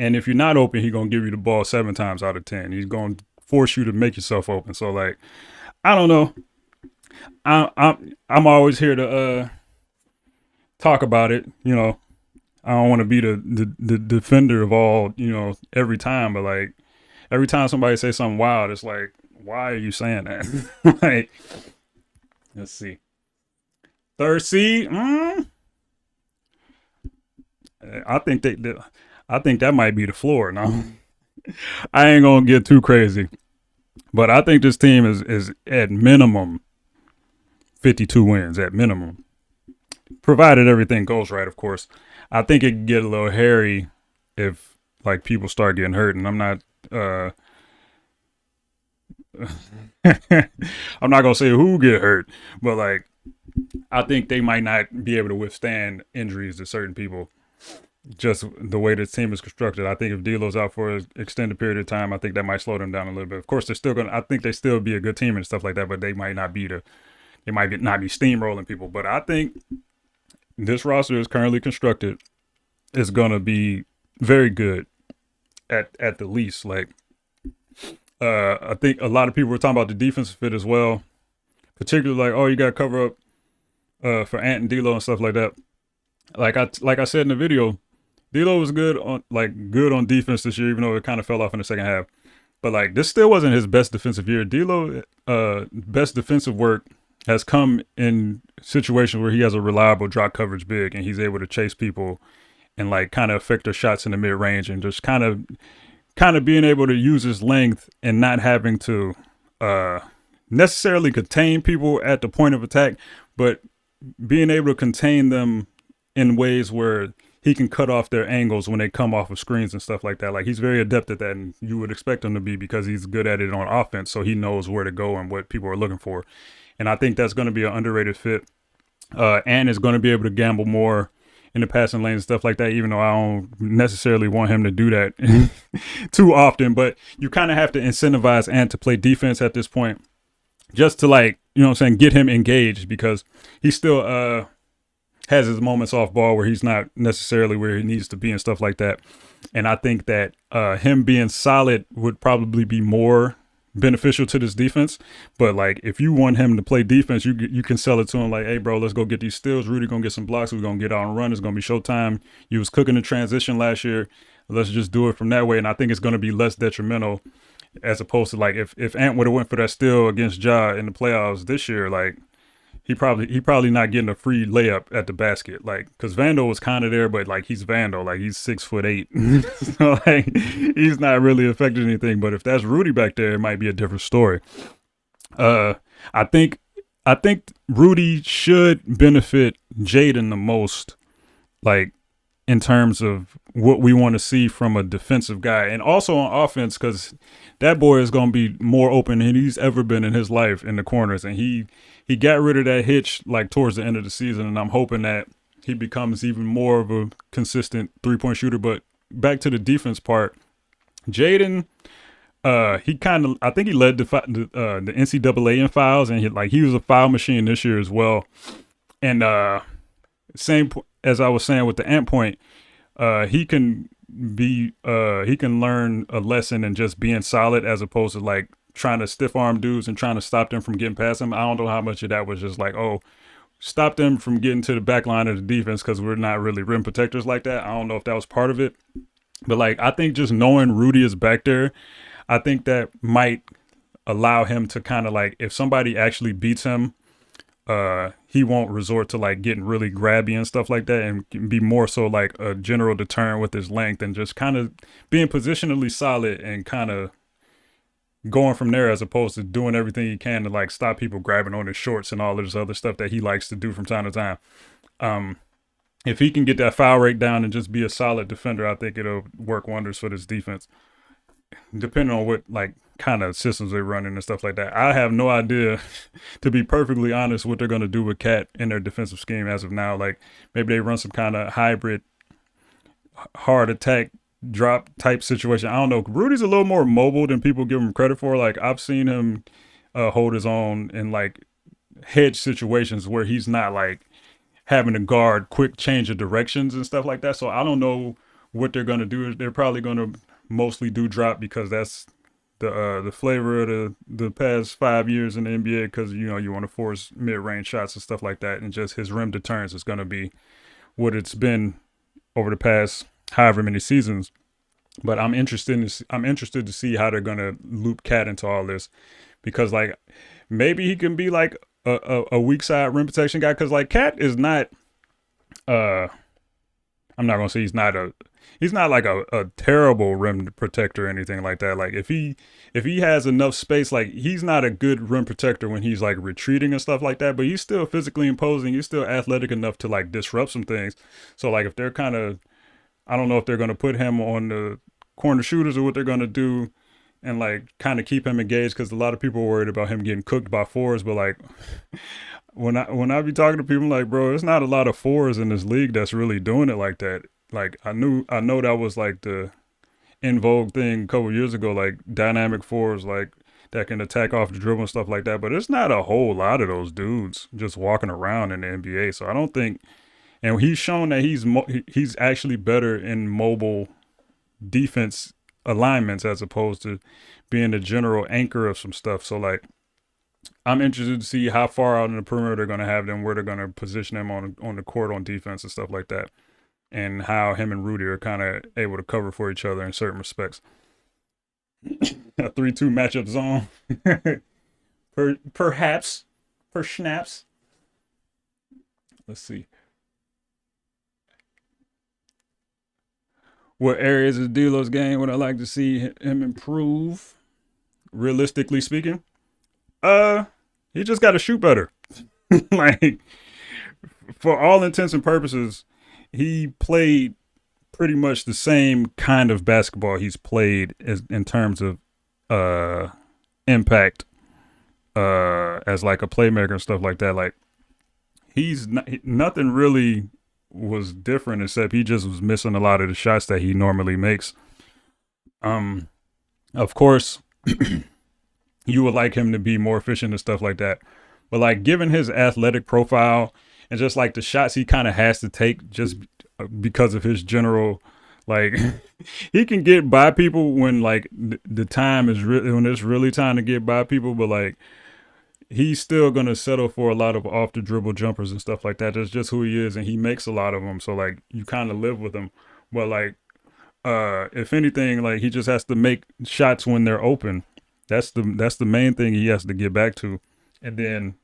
And if you're not open, he's going to give you the ball 7 times out of 10. He's going to force you to make yourself open. So, like, I don't know. I'm always here to talk about it. You know, I don't want to be the defender of all, you know, every time. But, like, every time somebody says something wild, it's like, why are you saying that? Like, let's see. 3rd seed? I think that might be the floor. No, I ain't gonna get too crazy, but I think this team is at minimum 52 wins at minimum, provided everything goes right. Of course, I think it can get a little hairy if like people start getting hurt, and I'm not I'm not gonna say who get hurt, but like, I think they might not be able to withstand injuries to certain people. Just the way this team is constructed. I think if D'Lo's out for an extended period of time, I think that might slow them down a little bit. Of course, I think they still be a good team and stuff like that, but they might not be not be steamrolling people. But I think this roster is currently constructed is going to be very good at the least. Like, I think a lot of people were talking about the defensive fit as well, particularly like, oh, you got to cover up for Ant and D'Lo and stuff like that. Like I said in the video, D'Lo was good on defense this year, even though it kind of fell off in the second half. But like, this still wasn't his best defensive year. D'Lo, best defensive work has come in situations where he has a reliable drop coverage big, and he's able to chase people and like kind of affect their shots in the mid range, and just kind of being able to use his length and not having to necessarily contain people at the point of attack, but being able to contain them in ways where he can cut off their angles when they come off of screens and stuff like that. Like, he's very adept at that, and you would expect him to be, because he's good at it on offense, so he knows where to go and what people are looking for. And I think that's going to be an underrated fit. And is going to be able to gamble more in the passing lane and stuff like that, even though I don't necessarily want him to do that too often. But you kind of have to incentivize Ant to play defense at this point, just to, like, you know what I'm saying, get him engaged, because he still has his moments off ball where he's not necessarily where he needs to be and stuff like that. And I think that him being solid would probably be more beneficial to this defense. But like, if you want him to play defense, you can sell it to him like, hey bro, let's go get these steals. Rudy gonna get some blocks. We're gonna get out and run. It's gonna be showtime. You was cooking the transition last year. Let's just do it from that way. And I think it's gonna be less detrimental, as opposed to like if Ant would have went for that steal against Ja in the playoffs this year, like he probably not getting a free layup at the basket, like, because Vandal was kind of there, but like he's Vandal, like he's 6'8", so like he's not really affecting anything. But if that's Rudy back there, it might be a different story. I think Rudy should benefit Jaden the most, like in terms of what we want to see from a defensive guy, and also on offense, because that boy is going to be more open than he's ever been in his life in the corners, and he got rid of that hitch like towards the end of the season, and I'm hoping that he becomes even more of a consistent 3-point shooter. But back to the defense part, Jaden, he kind of, I think he led the NCAA in fouls, and he was a foul machine this year as well. And same as I was saying with the Ant point, he can learn a lesson in just being solid, as opposed to like trying to stiff arm dudes and trying to stop them from getting past him. I don't know how much of that was just like, oh, stop them from getting to the back line of the defense because we're not really rim protectors like that. I don't know if that was part of it. But like, I think just knowing Rudy is back there, I think that might allow him to kind of like, if somebody actually beats him, he won't resort to like getting really grabby and stuff like that, and be more so like a general deterrent with his length, and just kind of being positionally solid and kind of going from there, as opposed to doing everything he can to like stop people grabbing on his shorts and all of this other stuff that he likes to do from time to time. If he can get that foul rate down and just be a solid defender, I think it'll work wonders for this defense, depending on what like kind of systems they're running and stuff like that. I have no idea, to be perfectly honest, what they're going to do with Cat in their defensive scheme as of now. Like, maybe they run some kind of hybrid hard attack drop type situation. I don't know. Rudy's a little more mobile than people give him credit for. Like, I've seen him hold his own in like hedge situations where he's not like having to guard quick change of directions and stuff like that. So I don't know what they're going to do. They're probably going to mostly do drop, because that's the flavor of the past 5 years in the NBA, because you want to force mid-range shots and stuff like that, and just his rim deterrence is going to be what it's been over the past however many seasons. But I'm interested to see how they're going to loop Cat into all this, because like maybe he can be like a weak side rim protection guy, because like Cat is not I'm not gonna say he's not like a terrible rim protector or anything like that. Like if he has enough space, like he's not a good rim protector when he's like retreating and stuff like that, but he's still physically imposing. He's still athletic enough to like disrupt some things. So like if they're kind of, I don't know if they're going to put him on the corner shooters or what they're going to do, and like kind of keep him engaged, because a lot of people are worried about him getting cooked by fours. But like when I be talking to people, like, bro, there's not a lot of fours in this league that's really doing it like that. Like I know that was like the in vogue thing a couple years ago, like dynamic fours, like that can attack off the dribble and stuff like that. But it's not a whole lot of those dudes just walking around in the NBA. So I don't think, and he's shown that he's actually better in mobile defense alignments as opposed to being the general anchor of some stuff. So like, I'm interested to see how far out in the perimeter they're going to have them, where they're going to position them on the court on defense and stuff like that, and how him and Rudy are kind of able to cover for each other in certain respects. A 3-2 matchup zone. Perhaps. Per snaps. Let's see. What areas of D'Lo's game would I like to see him improve? Realistically speaking, he just got to shoot better. Like, for all intents and purposes, he played pretty much the same kind of basketball he's played in terms of impact as like a playmaker and stuff like that. Like, he's nothing really was different, except he just was missing a lot of the shots that he normally makes. Um, of course, you would like him to be more efficient and stuff like that. But like given his athletic profile and just like the shots he kind of has to take just because of his general like he can get by people when like the time is really when it's really time to get by people, but like he's still gonna settle for a lot of off the dribble jumpers and stuff like that. That's just who he is, and he makes a lot of them. So like you kind of live with him. But like if anything, like he just has to make shots when they're open. That's the main thing he has to get back to, and then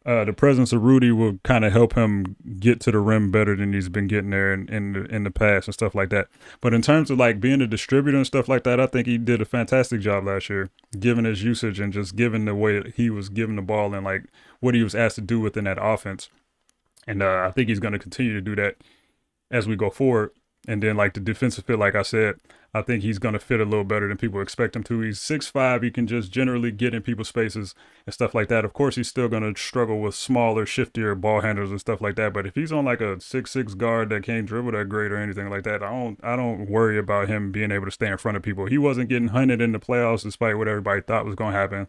the presence of Rudy will kind of help him get to the rim better than he's been getting there in the past and stuff like that. But in terms of like being a distributor and stuff like that, I think he did a fantastic job last year, given his usage and just given the way that he was given the ball and like what he was asked to do within that offense. And I think he's going to continue to do that as we go forward. And then like the defensive fit, like I said, I think he's going to fit a little better than people expect him to. He's 6'5". He can just generally get in people's spaces and stuff like that. Of course, he's still going to struggle with smaller, shiftier ball handlers and stuff like that. But if he's on like a 6'6" guard that can't dribble that great or anything like that, I don't worry about him being able to stay in front of people. He wasn't getting hunted in the playoffs despite what everybody thought was going to happen.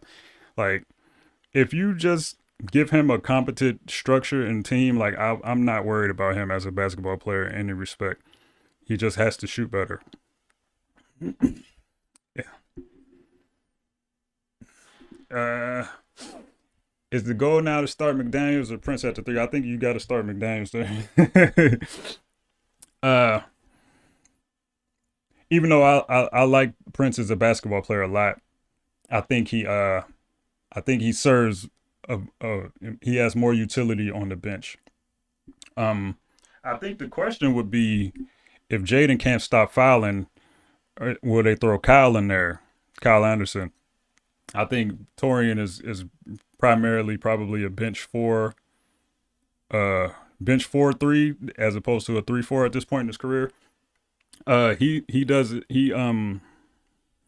Like if you just give him a competent structure and team, like I'm not worried about him as a basketball player in any respect. He just has to shoot better. Yeah. Uh, is the goal now to start McDaniels or Prince at the three? I think you got to start McDaniels there. uh, even though I like Prince as a basketball player a lot, I think he serves he has more utility on the bench. Um, I think the question would be if Jaden can't stop fouling, will they throw Kyle in there? Kyle Anderson. I think Torian is primarily probably a bench 4-3 as opposed to a 3-4 at this point in his career. He does he even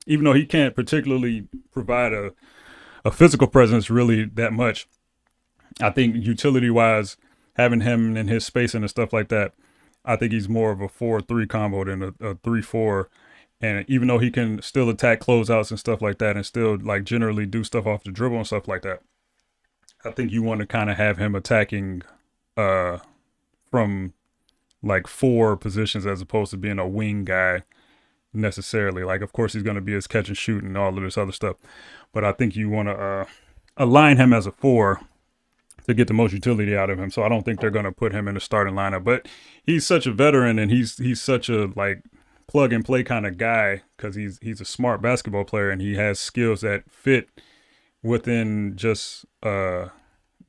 though he can't particularly provide a physical presence really that much, I think utility wise, having him in his spacing and stuff like that, I think he's more of a 4-3 combo than a 3-4. And even though he can still attack closeouts and stuff like that and still like generally do stuff off the dribble and stuff like that, I think you want to kind of have him attacking from like 4 positions as opposed to being a wing guy necessarily. Like, of course, he's going to be his catch and shoot and all of this other stuff. But I think you want to align him as a 4 to get the most utility out of him. So I don't think they're going to put him in the starting lineup. But he's such a veteran and he's such a like plug and play kind of guy because he's a smart basketball player and he has skills that fit within just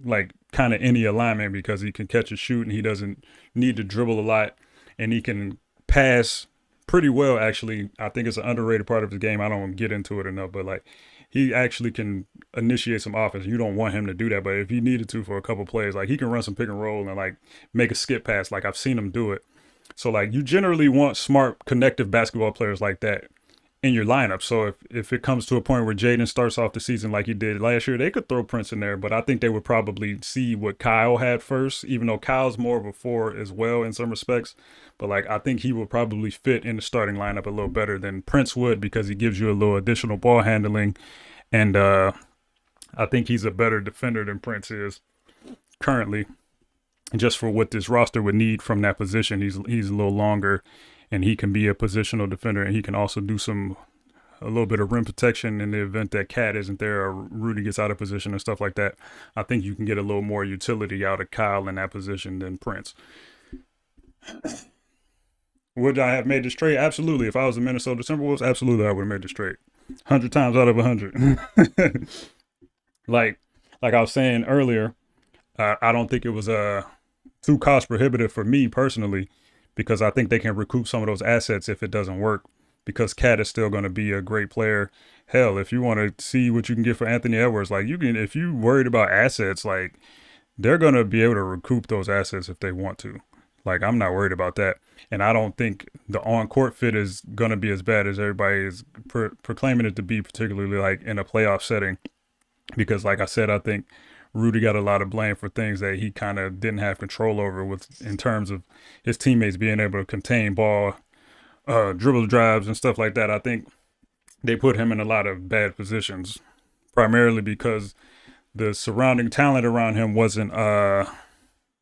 like kind of any alignment because he can catch and shoot and he doesn't need to dribble a lot and he can pass pretty well. Actually, I think it's an underrated part of his game. I don't get into it enough, but like he actually can initiate some offense. You don't want him to do that, but if he needed to for a couple plays, like he can run some pick and roll and like make a skip pass. Like I've seen him do it. So like you generally want smart, connective basketball players like that in your lineup. So if it comes to a point where Jaden starts off the season like he did last year, they could throw Prince in there, but I think they would probably see what Kyle had first, even though Kyle's more of a 4 as well in some respects. But like I think he will probably fit in the starting lineup a little better than Prince would because he gives you a little additional ball handling. And I think he's a better defender than Prince is currently. Just for what this roster would need from that position, he's a little longer, and he can be a positional defender, and he can also do a little bit of rim protection in the event that Cat isn't there or Rudy gets out of position and stuff like that. I think you can get a little more utility out of Kyle in that position than Prince. Would I have made this trade? Absolutely. If I was the Minnesota Timberwolves, absolutely I would have made this trade. 100 times out of 100. like I was saying earlier, I don't think it was too cost prohibitive for me personally, because I think they can recoup some of those assets if it doesn't work, because Cat is still going to be a great player. Hell, if you want to see what you can get for Anthony Edwards, like you can, if you worried about assets, like they're going to be able to recoup those assets if they want to. Like I'm not worried about that. And I don't think the on-court fit is going to be as bad as everybody is proclaiming it to be, particularly like in a playoff setting, because like I said, I think Rudy got a lot of blame for things that he kind of didn't have control over, with in terms of his teammates being able to contain ball, dribble drives and stuff like that. I think they put him in a lot of bad positions, primarily because the surrounding talent around him wasn't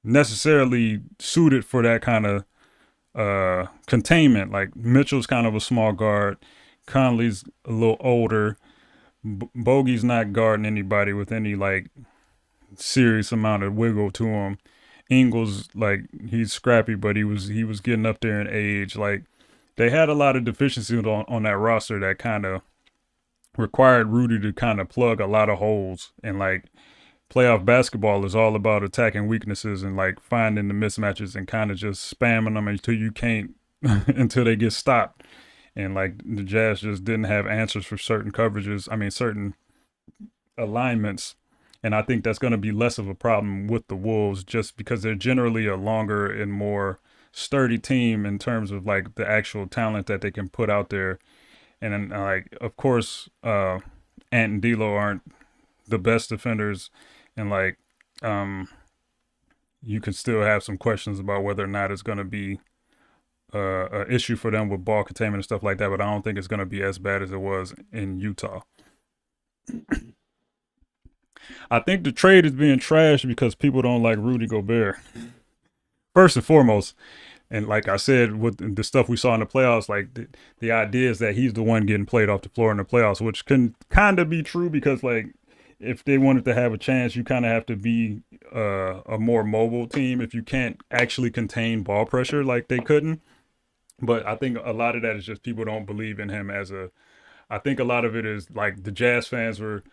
necessarily suited for that kind of containment. Like Mitchell's kind of a small guard, Conley's a little older, Bogey's not guarding anybody with any like serious amount of wiggle to him. Ingles, like, he's scrappy, but he was getting up there in age. Like, they had a lot of deficiencies on that roster that kind of required Rudy to kind of plug a lot of holes. And like, playoff basketball is all about attacking weaknesses and like finding the mismatches and kind of just spamming them until you can't until they get stopped. And like, the Jazz just didn't have answers for certain coverages. I mean, certain alignments. And I think that's going to be less of a problem with the Wolves, just because they're generally a longer and more sturdy team in terms of like the actual talent that they can put out there. And then, like, of course, Ant and D'Lo aren't the best defenders, and like, you can still have some questions about whether or not it's going to be an issue for them with ball containment and stuff like that. But I don't think it's going to be as bad as it was in Utah. I think the trade is being trashed because people don't like Rudy Gobert, first and foremost. And like I said, with the stuff we saw in the playoffs, like the idea is that he's the one getting played off the floor in the playoffs, which can kind of be true because, like, if they wanted to have a chance, you kind of have to be a more mobile team if you can't actually contain ball pressure like they couldn't. But I think a lot of that is just people don't believe in him I think a lot of it is like the Jazz fans were,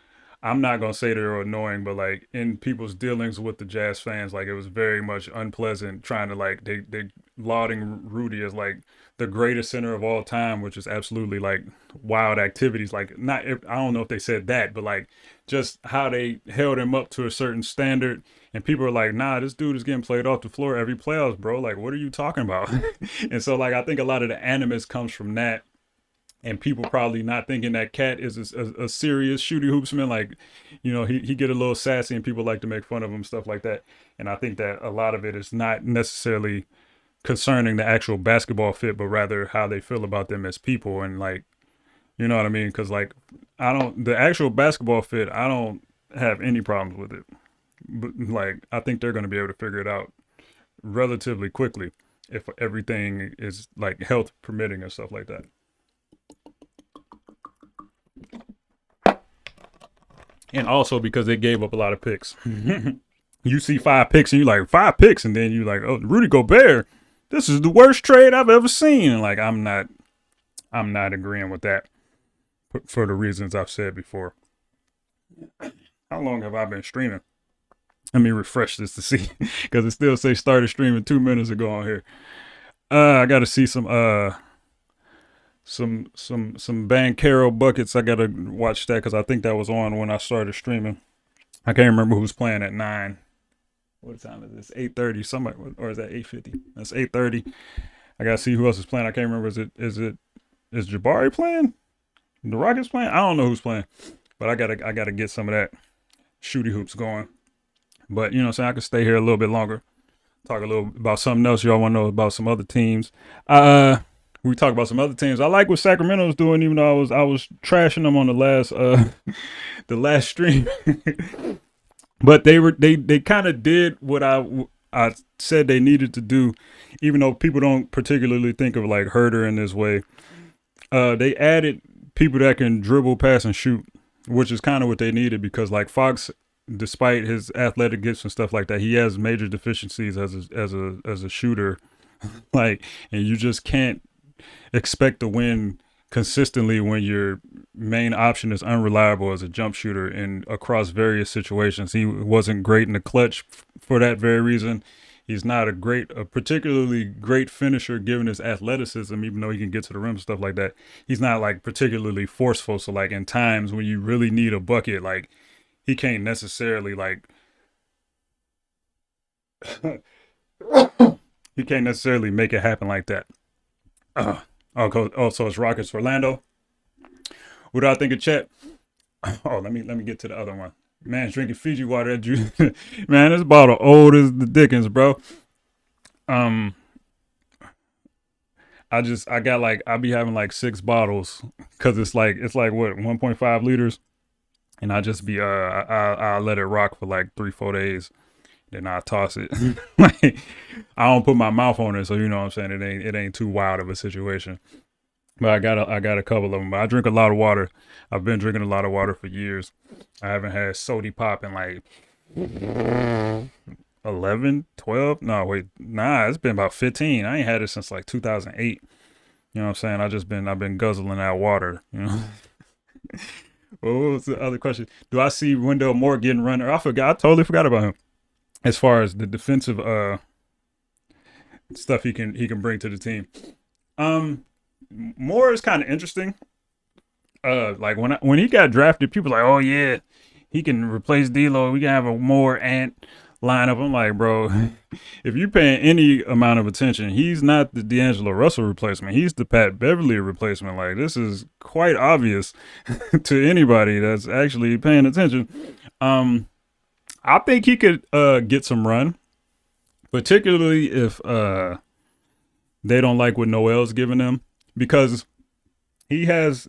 I'm not going to say they're annoying, but like in people's dealings with the Jazz fans, like it was very much unpleasant trying to like, they lauding Rudy as like the greatest center of all time, which is absolutely like wild activities. Like, not, I don't know if they said that, but like just how they held him up to a certain standard. And people are like, nah, this dude is getting played off the floor every playoffs, bro. Like, what are you talking about? And so like, I think a lot of the animus comes from that. And people probably not thinking that Cat is a serious shooty hoopsman. Like, you know, he get a little sassy and people like to make fun of him, stuff like that. And I think that a lot of it is not necessarily concerning the actual basketball fit, but rather how they feel about them as people. And like, you know what I mean? Because like, the actual basketball fit, I don't have any problems with it. But like, I think they're going to be able to figure it out relatively quickly if everything is like health permitting and stuff like that. And also because they gave up a lot of picks. You see 5 picks and you're like, 5 picks, and then you're like, oh, Rudy Gobert, this is the worst trade I've ever seen. And like, I'm not agreeing with that for the reasons I've said before. How long have I been streaming? Let me refresh this to see, because it still says started streaming 2 minutes ago on here. I got to see some Bankero buckets. I gotta watch that because I think that was on when I started streaming. I can't remember who's playing at 9. What time is this? 8:30. Somebody, or is that 8:50? That's 8:30. I gotta see who else is playing. I can't remember. Is Jabari playing? The Rockets playing? I don't know who's playing, but I gotta get some of that shooty hoops going. But you know what I'm saying, I could stay here a little bit longer, talk a little about something else y'all want to know about, some other teams. We talk about some other teams. I like what Sacramento's doing, even though I was trashing them on the last stream. But they kind of did what I said they needed to do, even though people don't particularly think of like Herter in this way. They added people that can dribble, pass, and shoot, which is kind of what they needed, because like Fox, despite his athletic gifts and stuff like that, he has major deficiencies as a shooter. Like, and you just can't expect to win consistently when your main option is unreliable as a jump shooter in across various situations. He wasn't great in the clutch for that very reason. He's not a particularly great finisher given his athleticism, even though he can get to the rim and stuff like that. He's not like particularly forceful. So like in times when you really need a bucket, like he can't necessarily like he can't necessarily make it happen like that. Also, it's Rockets Orlando. What do I think of Chet? Oh, let me get to the other one. Man, drinking Fiji water. That juice, man, this bottle old as the Dickens, bro. Um, I got like I be having like 6 bottles because it's like what 1.5 liters, and I just be I let it rock for like 3 4 days, then I toss it. Like I don't put my mouth on it, so you know what I'm saying. It ain't too wild of a situation. But I got a couple of them. But I drink a lot of water. I've been drinking a lot of water for years. I haven't had sody pop in like 11, 12. No, wait, nah, it's been about 15. I ain't had it since like 2008. You know what I'm saying? I've been guzzling that water. You know. What was the other question? Do I see Wendell Moore getting run? I forgot. I totally forgot about him. As far as the defensive stuff he can bring to the team. Um, Moore is kind of interesting. Like when he got drafted, people were like, oh yeah, he can replace D'Lo. We can have a Moore Ant lineup. I'm like, bro, if you paying any amount of attention, he's not the D'Angelo Russell replacement. He's the Pat Beverly replacement. Like this is quite obvious to anybody that's actually paying attention. Um, I think he could get some run, particularly if they don't like what Noel's giving them because he has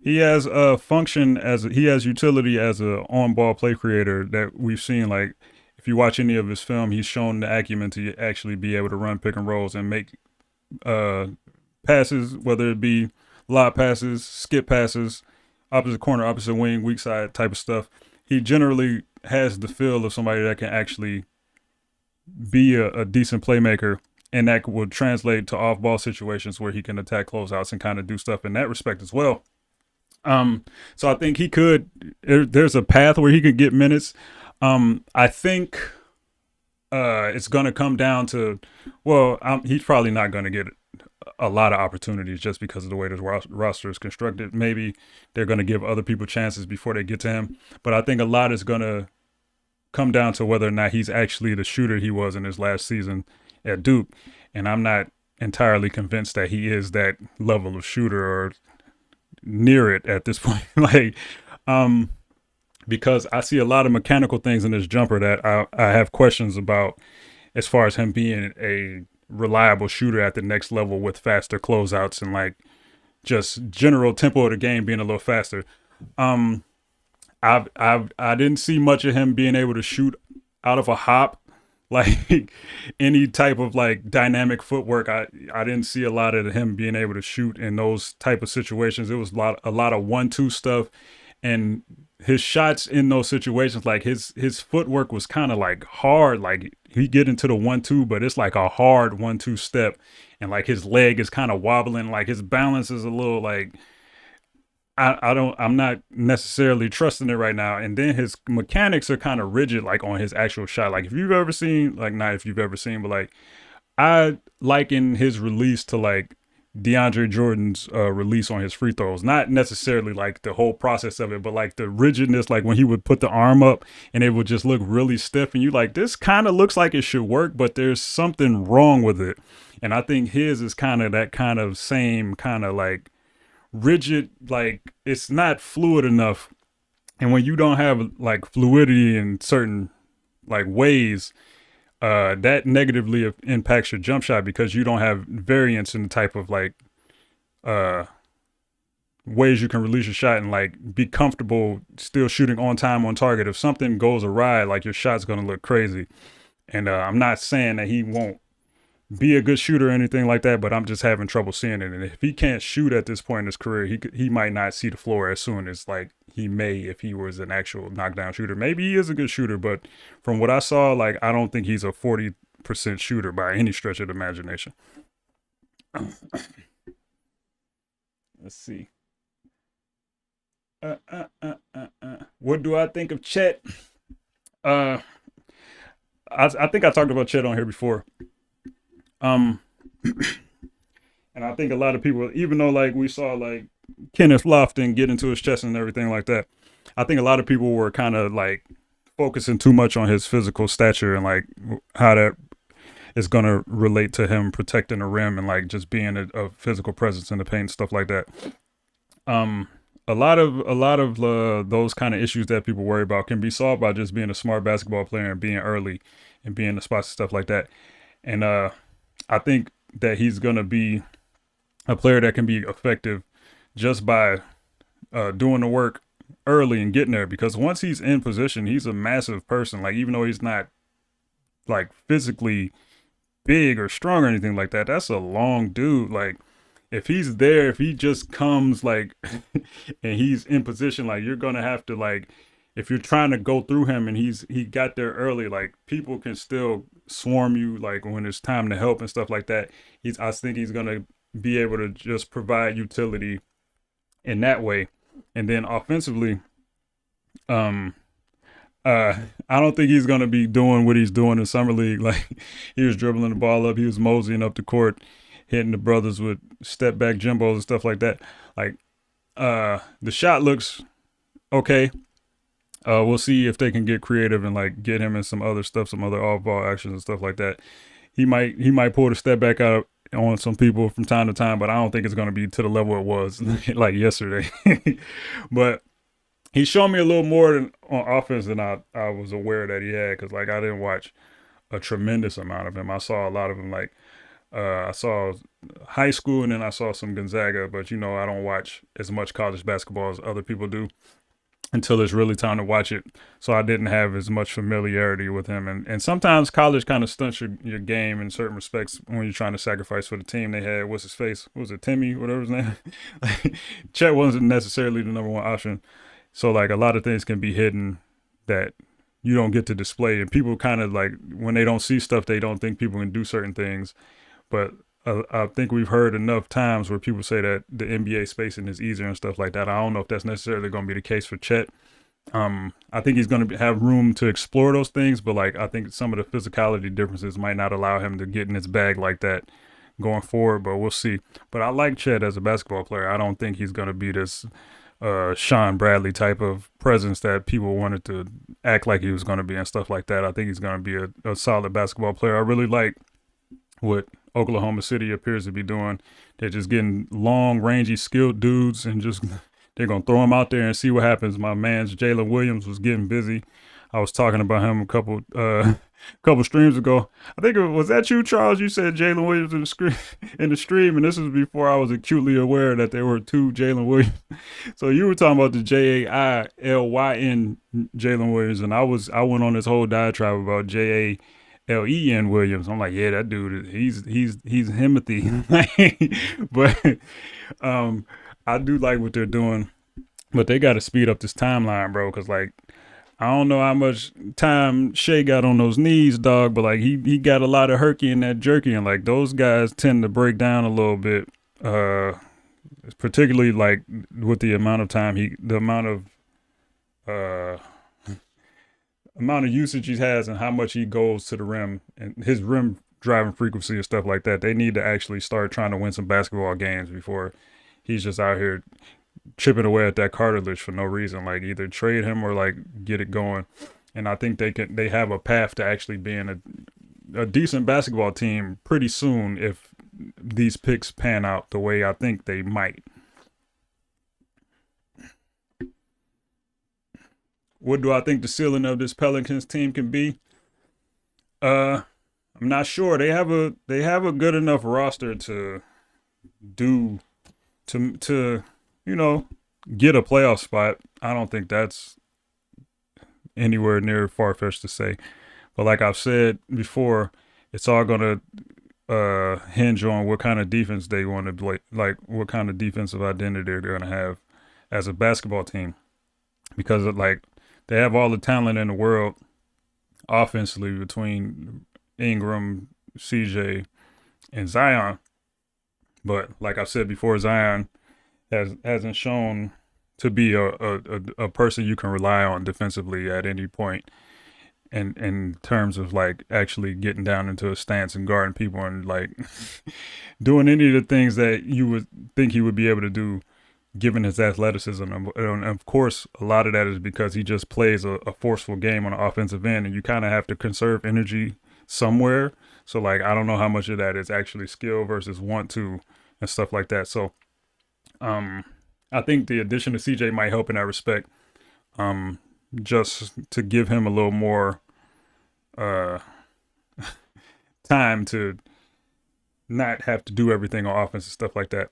he has a function he has utility as a on ball play creator that we've seen. Like if you watch any of his film, he's shown the acumen to actually be able to run pick and rolls and make uh passes, whether it be lob passes, skip passes, opposite corner, opposite wing, weak side type of stuff. He generally has the feel of somebody that can actually be a decent playmaker, and that will translate to off ball situations where he can attack closeouts and kind of do stuff in that respect as well. So I think he could. There's a path where he could get minutes. I think it's going to come down to, well, he's probably not going to get a lot of opportunities just because of the way this roster is constructed. Maybe they're going to give other people chances before they get to him. But I think a lot is going to come down to whether or not he's actually the shooter he was in his last season at Duke. And I'm not entirely convinced that he is that level of shooter or near it at this point. Like, because I see a lot of mechanical things in this jumper that I have questions about as far as him being a reliable shooter at the next level with faster closeouts and like just general tempo of the game being a little faster. I didn't see much of him being able to shoot out of a hop, like any type of like dynamic footwork. I didn't see a lot of him being able to shoot in those type of situations. It was a lot of 1-2 stuff, and his shots in those situations, like his footwork was kind of like hard. Like he get into the 1-2, but it's like a hard 1-2 step, and like his leg is kind of wobbling. Like his balance is a little like. I'm not necessarily trusting it right now. And then his mechanics are kind of rigid, like on his actual shot. Like if you've ever seen, like not if you've ever seen, but like I liken his release to like DeAndre Jordan's release on his free throws. Not necessarily like the whole process of it, but like the rigidness, like when he would put the arm up and it would just look really stiff. And you like, this kind of looks like it should work, but there's something wrong with it. And I think his is kind of that kind of same kind of like rigid, like it's not fluid enough. And when you don't have like fluidity in certain like ways, that negatively impacts your jump shot because you don't have variance in the type of like uh ways you can release your shot and like be comfortable still shooting on time on target. If something goes awry, like your shot's gonna look crazy. And I'm not saying that he won't be a good shooter or anything like that, but I'm just having trouble seeing it. And if he can't shoot at this point in his career, he might not see the floor as soon as like he may if he was an actual knockdown shooter. Maybe he is a good shooter, but from what I saw, like I don't think he's a 40% shooter by any stretch of the imagination. Let's see. What do I think of Chet? Uh, I think I talked about Chet on here before. Um, and I think a lot of people, even though like we saw like Kenneth Lofton get into his chest and everything like that, I think a lot of people were kind of like focusing too much on his physical stature and like how that is going to relate to him protecting the rim and like just being a physical presence in the paint and stuff like that. a lot of those kind of issues that people worry about can be solved by just being a smart basketball player and being early and being in the spots and stuff like that. And I think that he's gonna be a player that can be effective just by doing the work early and getting there. Because once he's in position, he's a massive person. Like even though he's not like physically big or strong or anything like that, that's a long dude. Like if he's there, if he just comes like and he's in position, like you're gonna have to like if you're trying to go through him and he got there early, like people can still swarm you like when it's time to help and stuff like that. I think he's gonna be able to just provide utility in that way. And then offensively, um I don't think he's gonna be doing what he's doing in summer league. Like he was dribbling the ball up, he was moseying up the court, hitting the brothers with step back jumbos and stuff like that. Like the shot looks okay. We'll see if they can get creative and like get him in some other stuff, some other off ball actions and stuff like that. He might pull the step back out on some people from time to time, but I don't think it's gonna be to the level it was like yesterday. But he's shown me a little more on offense than I was aware that he had, because like I didn't watch a tremendous amount of him. I saw a lot of him like I saw high school and then I saw some Gonzaga, but I don't watch as much college basketball as other people do until it's really time to watch it. So I didn't have as much familiarity with him. And sometimes college kind of stunts your game in certain respects when you're trying to sacrifice for the team. They had, what's his face? What was it, Timmy, whatever his name? Chet wasn't necessarily the number one option. So like a lot of things can be hidden that you don't get to display. And people kind of like, when they don't see stuff, they don't think people can do certain things. But I think we've heard enough times where people say that the NBA spacing is easier and stuff like that. I don't know if that's necessarily going to be the case for Chet. I think he's going to have room to explore those things, but like I think some of the physicality differences might not allow him to get in his bag like that going forward, but we'll see. But I like Chet as a basketball player. I don't think he's going to be this Sean Bradley type of presence that people wanted to act like he was going to be and stuff like that. I think he's going to be a solid basketball player. I really like what Oklahoma City appears to be doing. They're just getting long, rangy, skilled dudes and just they're going to throw them out there and see what happens. My man's Jalen Williams was getting busy. I was talking about him a couple streams ago. I think was that you, Charles? You said Jalen Williams in the stream, and this was before I was acutely aware that there were two Jalen Williams. So you were talking about the Jailyn Jalen Williams, and I went on this whole diatribe about Len Williams. I'm like, yeah, that dude, he's Himothy. But I do like what they're doing, but they got to speed up this timeline, bro. Because like, I don't know how much time Shea got on those knees, dog, but like he got a lot of herky in that jerky, and like those guys tend to break down a little bit. Particularly like with the amount of time the amount of usage he has and how much he goes to the rim and his rim driving frequency and stuff like that. They need to actually start trying to win some basketball games before he's just out here chipping away at that cartilage for no reason. Like either trade him or like get it going. And I think they have a path to actually being a decent basketball team pretty soon if these picks pan out the way I think they might. What do I think the ceiling of this Pelicans team can be? I'm not sure. They have a good enough roster to do to get a playoff spot. I don't think that's anywhere near far-fetched to say. But like I've said before, it's all gonna hinge on what kind of defense they want to play, like what kind of defensive identity they're gonna have as a basketball team. Because like they have all the talent in the world offensively between Ingram, CJ, and Zion. But like I said before, Zion hasn't shown to be a person you can rely on defensively at any point. And in terms of like actually getting down into a stance and guarding people and like doing any of the things that you would think he would be able to do given his athleticism. And of course, a lot of that is because he just plays a forceful game on the offensive end, and you kind of have to conserve energy somewhere. So like, I don't know how much of that is actually skill versus want to and stuff like that. So I think the addition of CJ might help in that respect. Um, just to give him a little more uh time to not have to do everything on offense and stuff like that.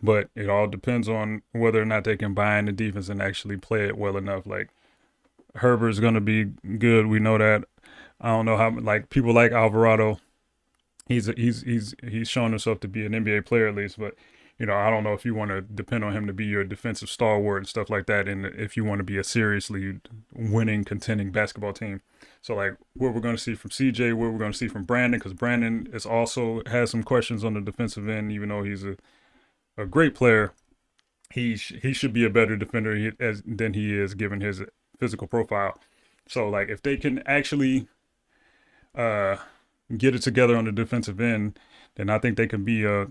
But it all depends on whether or not they can buy in the defense and actually play it well enough. Like Herbert's gonna be good. We know that. I don't know how like people like Alvarado. He's shown himself to be an NBA player at least, but I don't know if you want to depend on him to be your defensive stalwart and stuff like that, and if you want to be a seriously winning, contending basketball team. So like what we're going to see from CJ, what we're going to see from Brandon, because Brandon is also has some questions on the defensive end, even though he's a great player. He should be a better defender than he is given his physical profile. So like if they can actually uh get it together on the defensive end, then I think they can be a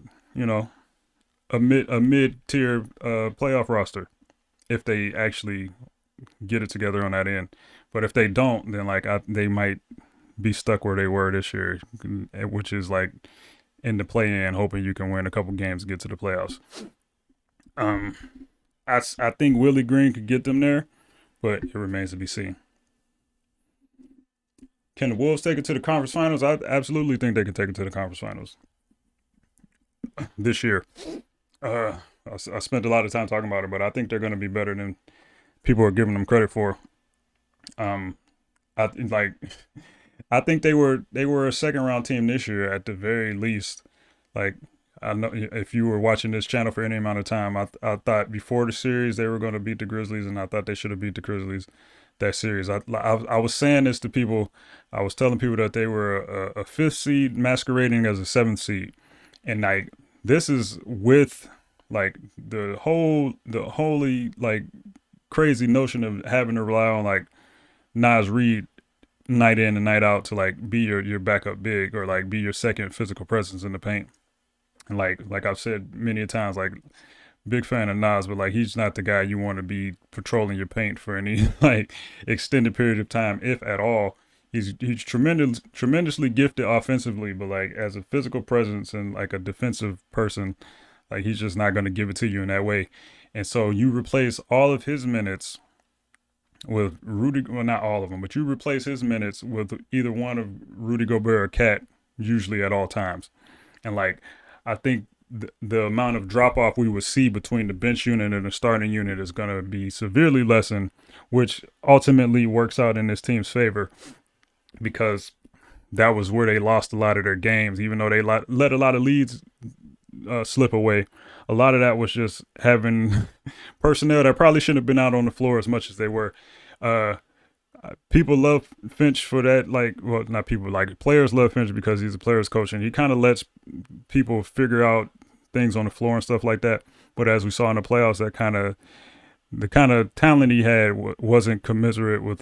mid tier playoff roster if they actually get it together on that end. But if they don't, then they might be stuck where they were this year, which is like in the play-in, hoping you can win a couple games to get to the playoffs. Um, I think Willie Green could get them there, but it remains to be seen. Can the Wolves take it to the conference finals? I absolutely think they can take it to the conference finals this year. Uh, I spent a lot of time talking about it, but I think they're going to be better than people are giving them credit for. Um, I like. I think they were a second round team this year at the very least. Like I know if you were watching this channel for any amount of time, I thought before the series they were going to beat the Grizzlies, and I thought they should have beat the Grizzlies that series. I was saying this to people. I was telling people that they were a fifth seed masquerading as a seventh seed, and like this is with like the holy like crazy notion of having to rely on like Nas Reed night in and night out to like be your backup big or like be your second physical presence in the paint. And like I've said many a times, like big fan of Nas, but like he's not the guy you want to be patrolling your paint for any like extended period of time, if at all. He's tremendously gifted offensively, but like as a physical presence and like a defensive person, like he's just not going to give it to you in that way. And so you replace all of his minutes with Rudy, well, not all of them, but you replace his minutes with either one of Rudy Gobert or Cat, usually at all times. And like, I think the amount of drop off we would see between the bench unit and the starting unit is going to be severely lessened, which ultimately works out in this team's favor because that was where they lost a lot of their games, even though they let a lot of leads slip away. A lot of that was just having personnel that probably shouldn't have been out on the floor as much as they were. Uh, People love Finch for that. Like, well, not people, like players love Finch because he's a players coach and he kind of lets people figure out things on the floor and stuff like that. But as we saw in the playoffs, the kind of talent he had wasn't commiserate with,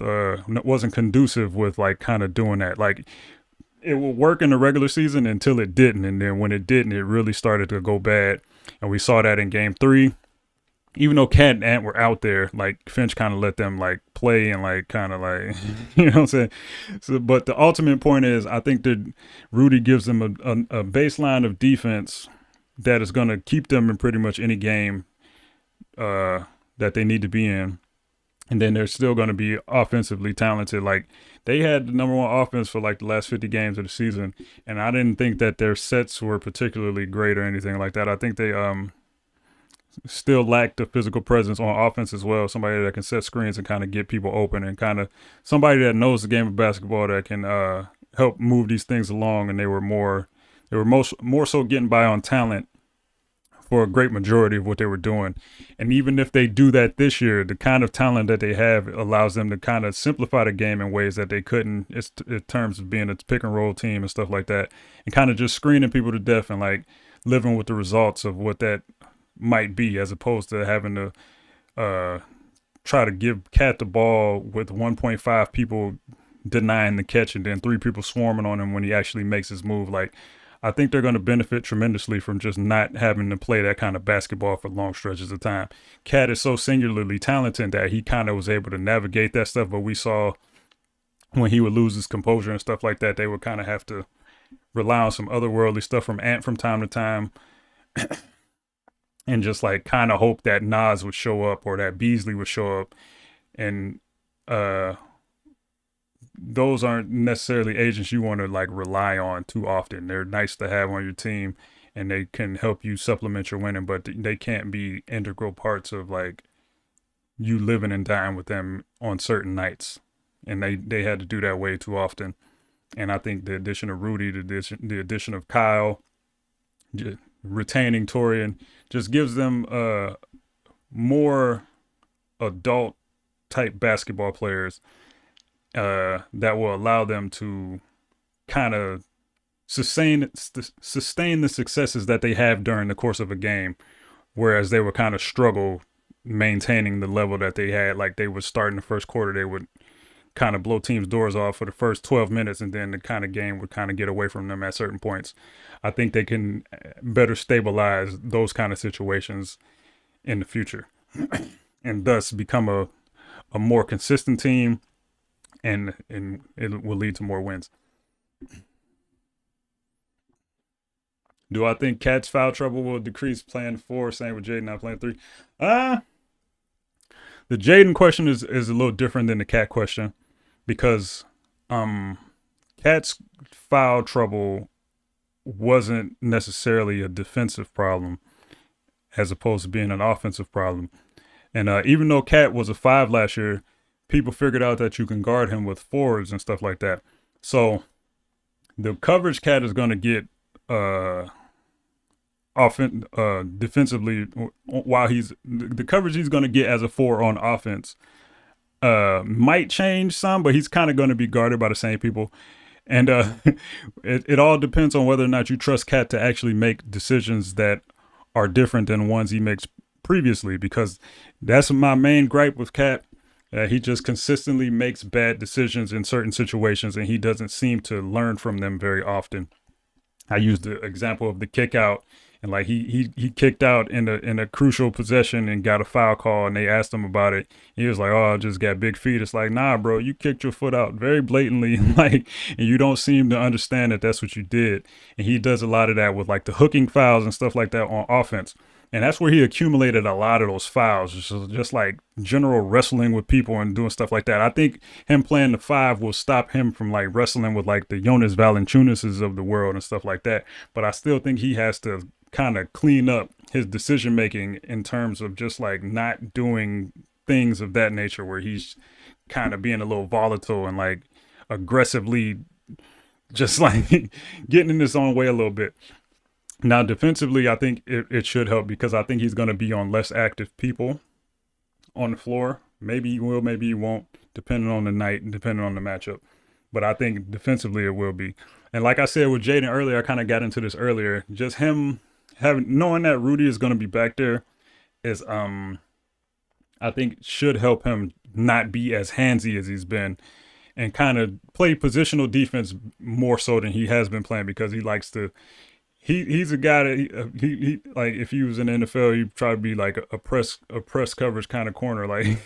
wasn't conducive with like kind of doing that. Like it will work in the regular season until it didn't. And then when it didn't, it really started to go bad. And we saw that in game 3. Even though Cat and Ant were out there, like Finch kind of let them like play and like kind of like, you know what I'm saying? So, but the ultimate point is, I think that Rudy gives them a baseline of defense that is going to keep them in pretty much any game that they need to be in. And then they're still going to be offensively talented. Like they had the number one offense for like the last 50 games of the season. And I didn't think that their sets were particularly great or anything like that. I think they, still lack the physical presence on offense as well. Somebody that can set screens and kind of get people open and kind of somebody that knows the game of basketball that can help move these things along. And they were more so getting by on talent for a great majority of what they were doing. And even if they do that this year, the kind of talent that they have allows them to kind of simplify the game in ways that they couldn't in terms of being a pick and roll team and stuff like that, and kind of just screening people to death and like living with the results of what that might be, as opposed to having to try to give Cat the ball with 1.5 people denying the catch and then 3 people swarming on him when he actually makes his move. Like, I think they're going to benefit tremendously from just not having to play that kind of basketball for long stretches of time. Cat is so singularly talented that he kind of was able to navigate that stuff, but we saw when he would lose his composure and stuff like that, they would kind of have to rely on some otherworldly stuff from Ant from time to time. and just like kind of hope that Nas would show up or that Beasley would show up. And uh those aren't necessarily agents you want to like rely on too often. They're nice to have on your team and they can help you supplement your winning, but they can't be integral parts of like you living and dying with them on certain nights. And they had to do that way too often. And I think the addition of Rudy, the addition of Kyle, retaining Torian just gives them more adult type basketball players that will allow them to kind of sustain the successes that they have during the course of a game, whereas they would kind of struggle maintaining the level that they had. Like they would start in the first quarter, they would kind of blow teams' doors off for the first 12 minutes, and then the kind of game would kind of get away from them at certain points. I think they can better stabilize those kind of situations in the future and thus become a more consistent team, and it will lead to more wins. Do I think Cat's foul trouble will decrease playing 4? Same with Jaden not playing 3. The Jaden question is a little different than the Cat question, because Cat's foul trouble wasn't necessarily a defensive problem as opposed to being an offensive problem. And even though Cat was a 5 last year, people figured out that you can guard him with forwards and stuff like that. So the coverage Cat is going to get defensively, while the coverage he's going to get as a 4 on offense might change some, but he's kind of going to be guarded by the same people. And it all depends on whether or not you trust Cat to actually make decisions that are different than ones he makes previously, because that's my main gripe with Cat. He just consistently makes bad decisions in certain situations, and he doesn't seem to learn from them very often. I used the example of the kick out, and like he kicked out in a crucial possession and got a foul call, and they asked him about it. He was like, "Oh, I just got big feet." It's like, nah, bro, you kicked your foot out very blatantly, like, and you don't seem to understand that that's what you did. And he does a lot of that with like the hooking fouls and stuff like that on offense. And that's where he accumulated a lot of those fouls, just like general wrestling with people and doing stuff like that. I think him playing the 5 will stop him from like wrestling with like the Jonas Valanciunases of the world and stuff like that. But I still think he has to kind of clean up his decision making in terms of just like not doing things of that nature where he's kind of being a little volatile and like aggressively just like getting in his own way a little bit. Now, defensively, I think it should help, because I think he's going to be on less active people on the floor. Maybe he will, maybe he won't, depending on the night and depending on the matchup. But I think defensively it will be. And like I said with Jaden earlier, I kind of got into this earlier. Just him knowing that Rudy is going to be back there is, I think, should help him not be as handsy as he's been, and kind of play positional defense more so than he has been playing, because he likes to. He's a guy that he like, if he was in the NFL, he'd try to be like a press coverage kind of corner. Like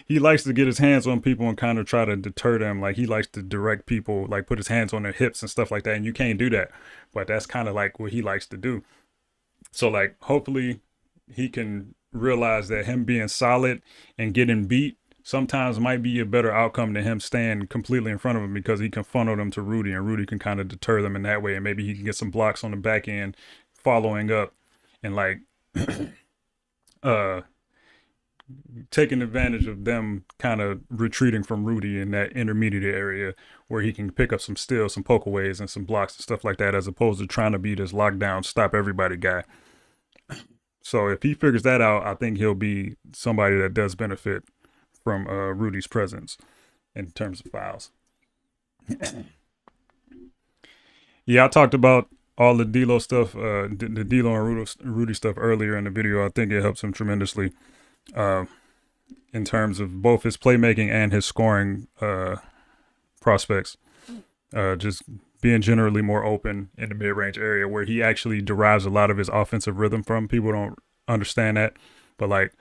he likes to get his hands on people and kind of try to deter them. Like he likes to direct people, like put his hands on their hips and stuff like that. And you can't do that, but that's kind of like what he likes to do. So like, hopefully he can realize that him being solid and getting beat sometimes might be a better outcome than him staying completely in front of him, because he can funnel them to Rudy, and Rudy can kind of deter them in that way. And maybe he can get some blocks on the back end following up and like taking advantage of them kind of retreating from Rudy in that intermediate area where he can pick up some steals, some pokeaways and some blocks and stuff like that, as opposed to trying to be this lockdown, stop everybody guy. So if he figures that out, I think he'll be somebody that does benefit from Rudy's presence in terms of fouls. Yeah, I talked about all the D'Lo stuff, the D'Lo and Rudy stuff earlier in the video. I think it helps him tremendously in terms of both his playmaking and his scoring prospects. Just being generally more open in the mid-range area, where he actually derives a lot of his offensive rhythm from. People don't understand that, but like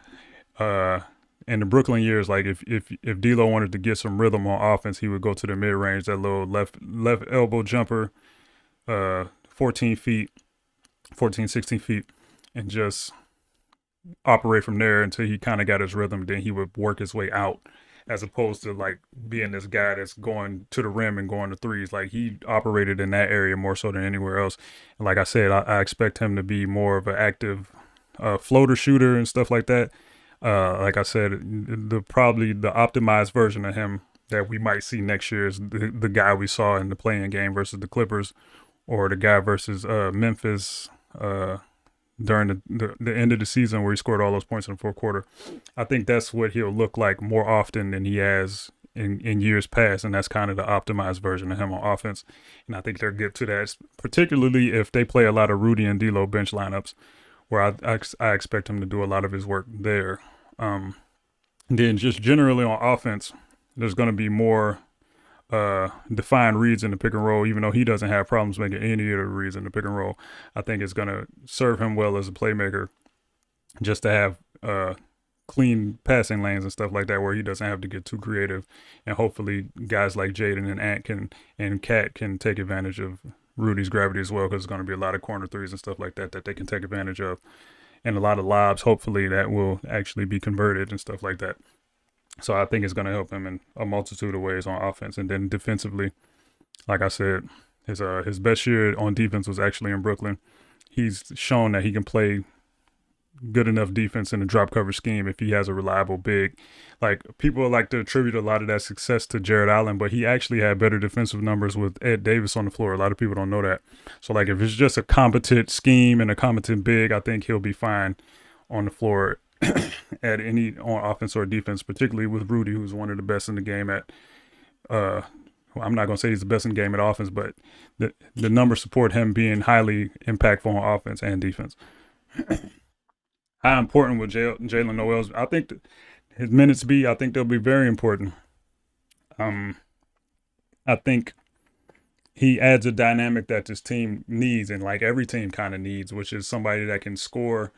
in the Brooklyn years, like if D'Lo wanted to get some rhythm on offense, he would go to the mid range, that little left elbow jumper, 14 feet, 16 feet, and just operate from there until he kind of got his rhythm. Then he would work his way out, as opposed to like being this guy that's going to the rim and going to threes. Like he operated in that area more so than anywhere else. And like I said, I expect him to be more of an active floater shooter and stuff like that. Like I said, probably the optimized version of him that we might see next year is the guy we saw in the playing game versus the Clippers, or the guy versus Memphis during the end of the season where he scored all those points in the fourth quarter. I think that's what he'll look like more often than he has in years past, and that's kind of the optimized version of him on offense. And I think they'll get to that, particularly if they play a lot of Rudy and D'Lo bench lineups, where I expect him to do a lot of his work there. And then just generally on offense, there's going to be more defined reads in the pick and roll, even though he doesn't have problems making any of the reads in the pick and roll. I think it's going to serve him well as a playmaker just to have clean passing lanes and stuff like that, where he doesn't have to get too creative. And hopefully guys like Jaden and Ant and Cat can take advantage of Rudy's gravity as well, because there's going to be a lot of corner threes and stuff like that they can take advantage of, and a lot of lobs, hopefully, that will actually be converted and stuff like that. So I think it's going to help him in a multitude of ways on offense. And then defensively, like I said, his best year on defense was actually in Brooklyn. He's shown that he can play good enough defense in a drop cover scheme if he has a reliable big. Like, people like to attribute a lot of that success to Jared Allen, but he actually had better defensive numbers with Ed Davis on the floor. A lot of people don't know that. So like, if it's just a competent scheme and a competent big, I think he'll be fine on the floor at any on offense or defense, particularly with Rudy, who's one of the best in the game at I'm not going to say he's the best in the game at offense, but the numbers support him being highly impactful on offense and defense. How important would Jalen Noel's? I think his minutes be. I think they'll be very important. I think he adds a dynamic that this team needs, and like every team kind of needs, which is somebody that can score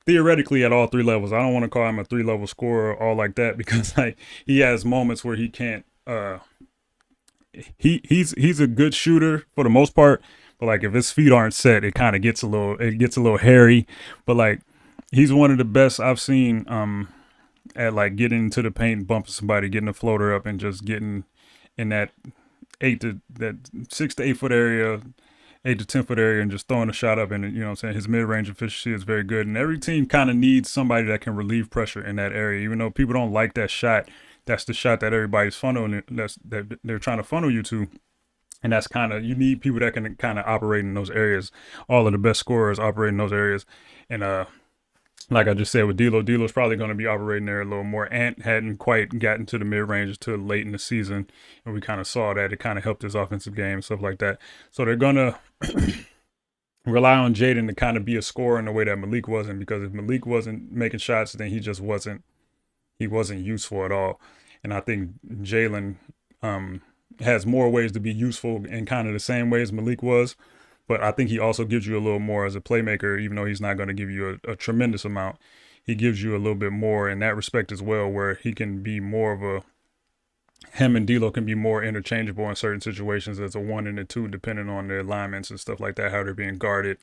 theoretically at all three levels. I don't want to call him a 3-level scorer all like that, because like he has moments where he can't. He's a good shooter for the most part, but like if his feet aren't set, it kind of gets a little hairy. But like, he's one of the best I've seen at like getting into the paint, bumping somebody, getting a floater up, and just getting in that 6 to 8 foot area, 8 to 10 foot area, and just throwing a shot up. And you know what I'm saying, his mid range efficiency is very good. And every team kind of needs somebody that can relieve pressure in that area, even though people don't like that shot. That's the shot that everybody's funneling. That they're trying to funnel you to. And that's kind of, you need people that can kind of operate in those areas. All of the best scorers operate in those areas. And like I just said with D'Lo's probably going to be operating there a little more. Ant hadn't quite gotten to the mid-range until late in the season, and we kind of saw that. It kind of helped his offensive game and stuff like that. So they're going to rely on Jaden to kind of be a scorer in the way that Malik wasn't, because if Malik wasn't making shots, then he just wasn't useful at all. And I think Jalen has more ways to be useful in kind of the same way as Malik was. But I think he also gives you a little more as a playmaker, even though he's not going to give you a tremendous amount. He gives you a little bit more in that respect as well, where he can be more of him and D'Lo can be more interchangeable in certain situations as a 1 and a 2, depending on their alignments and stuff like that, how they're being guarded.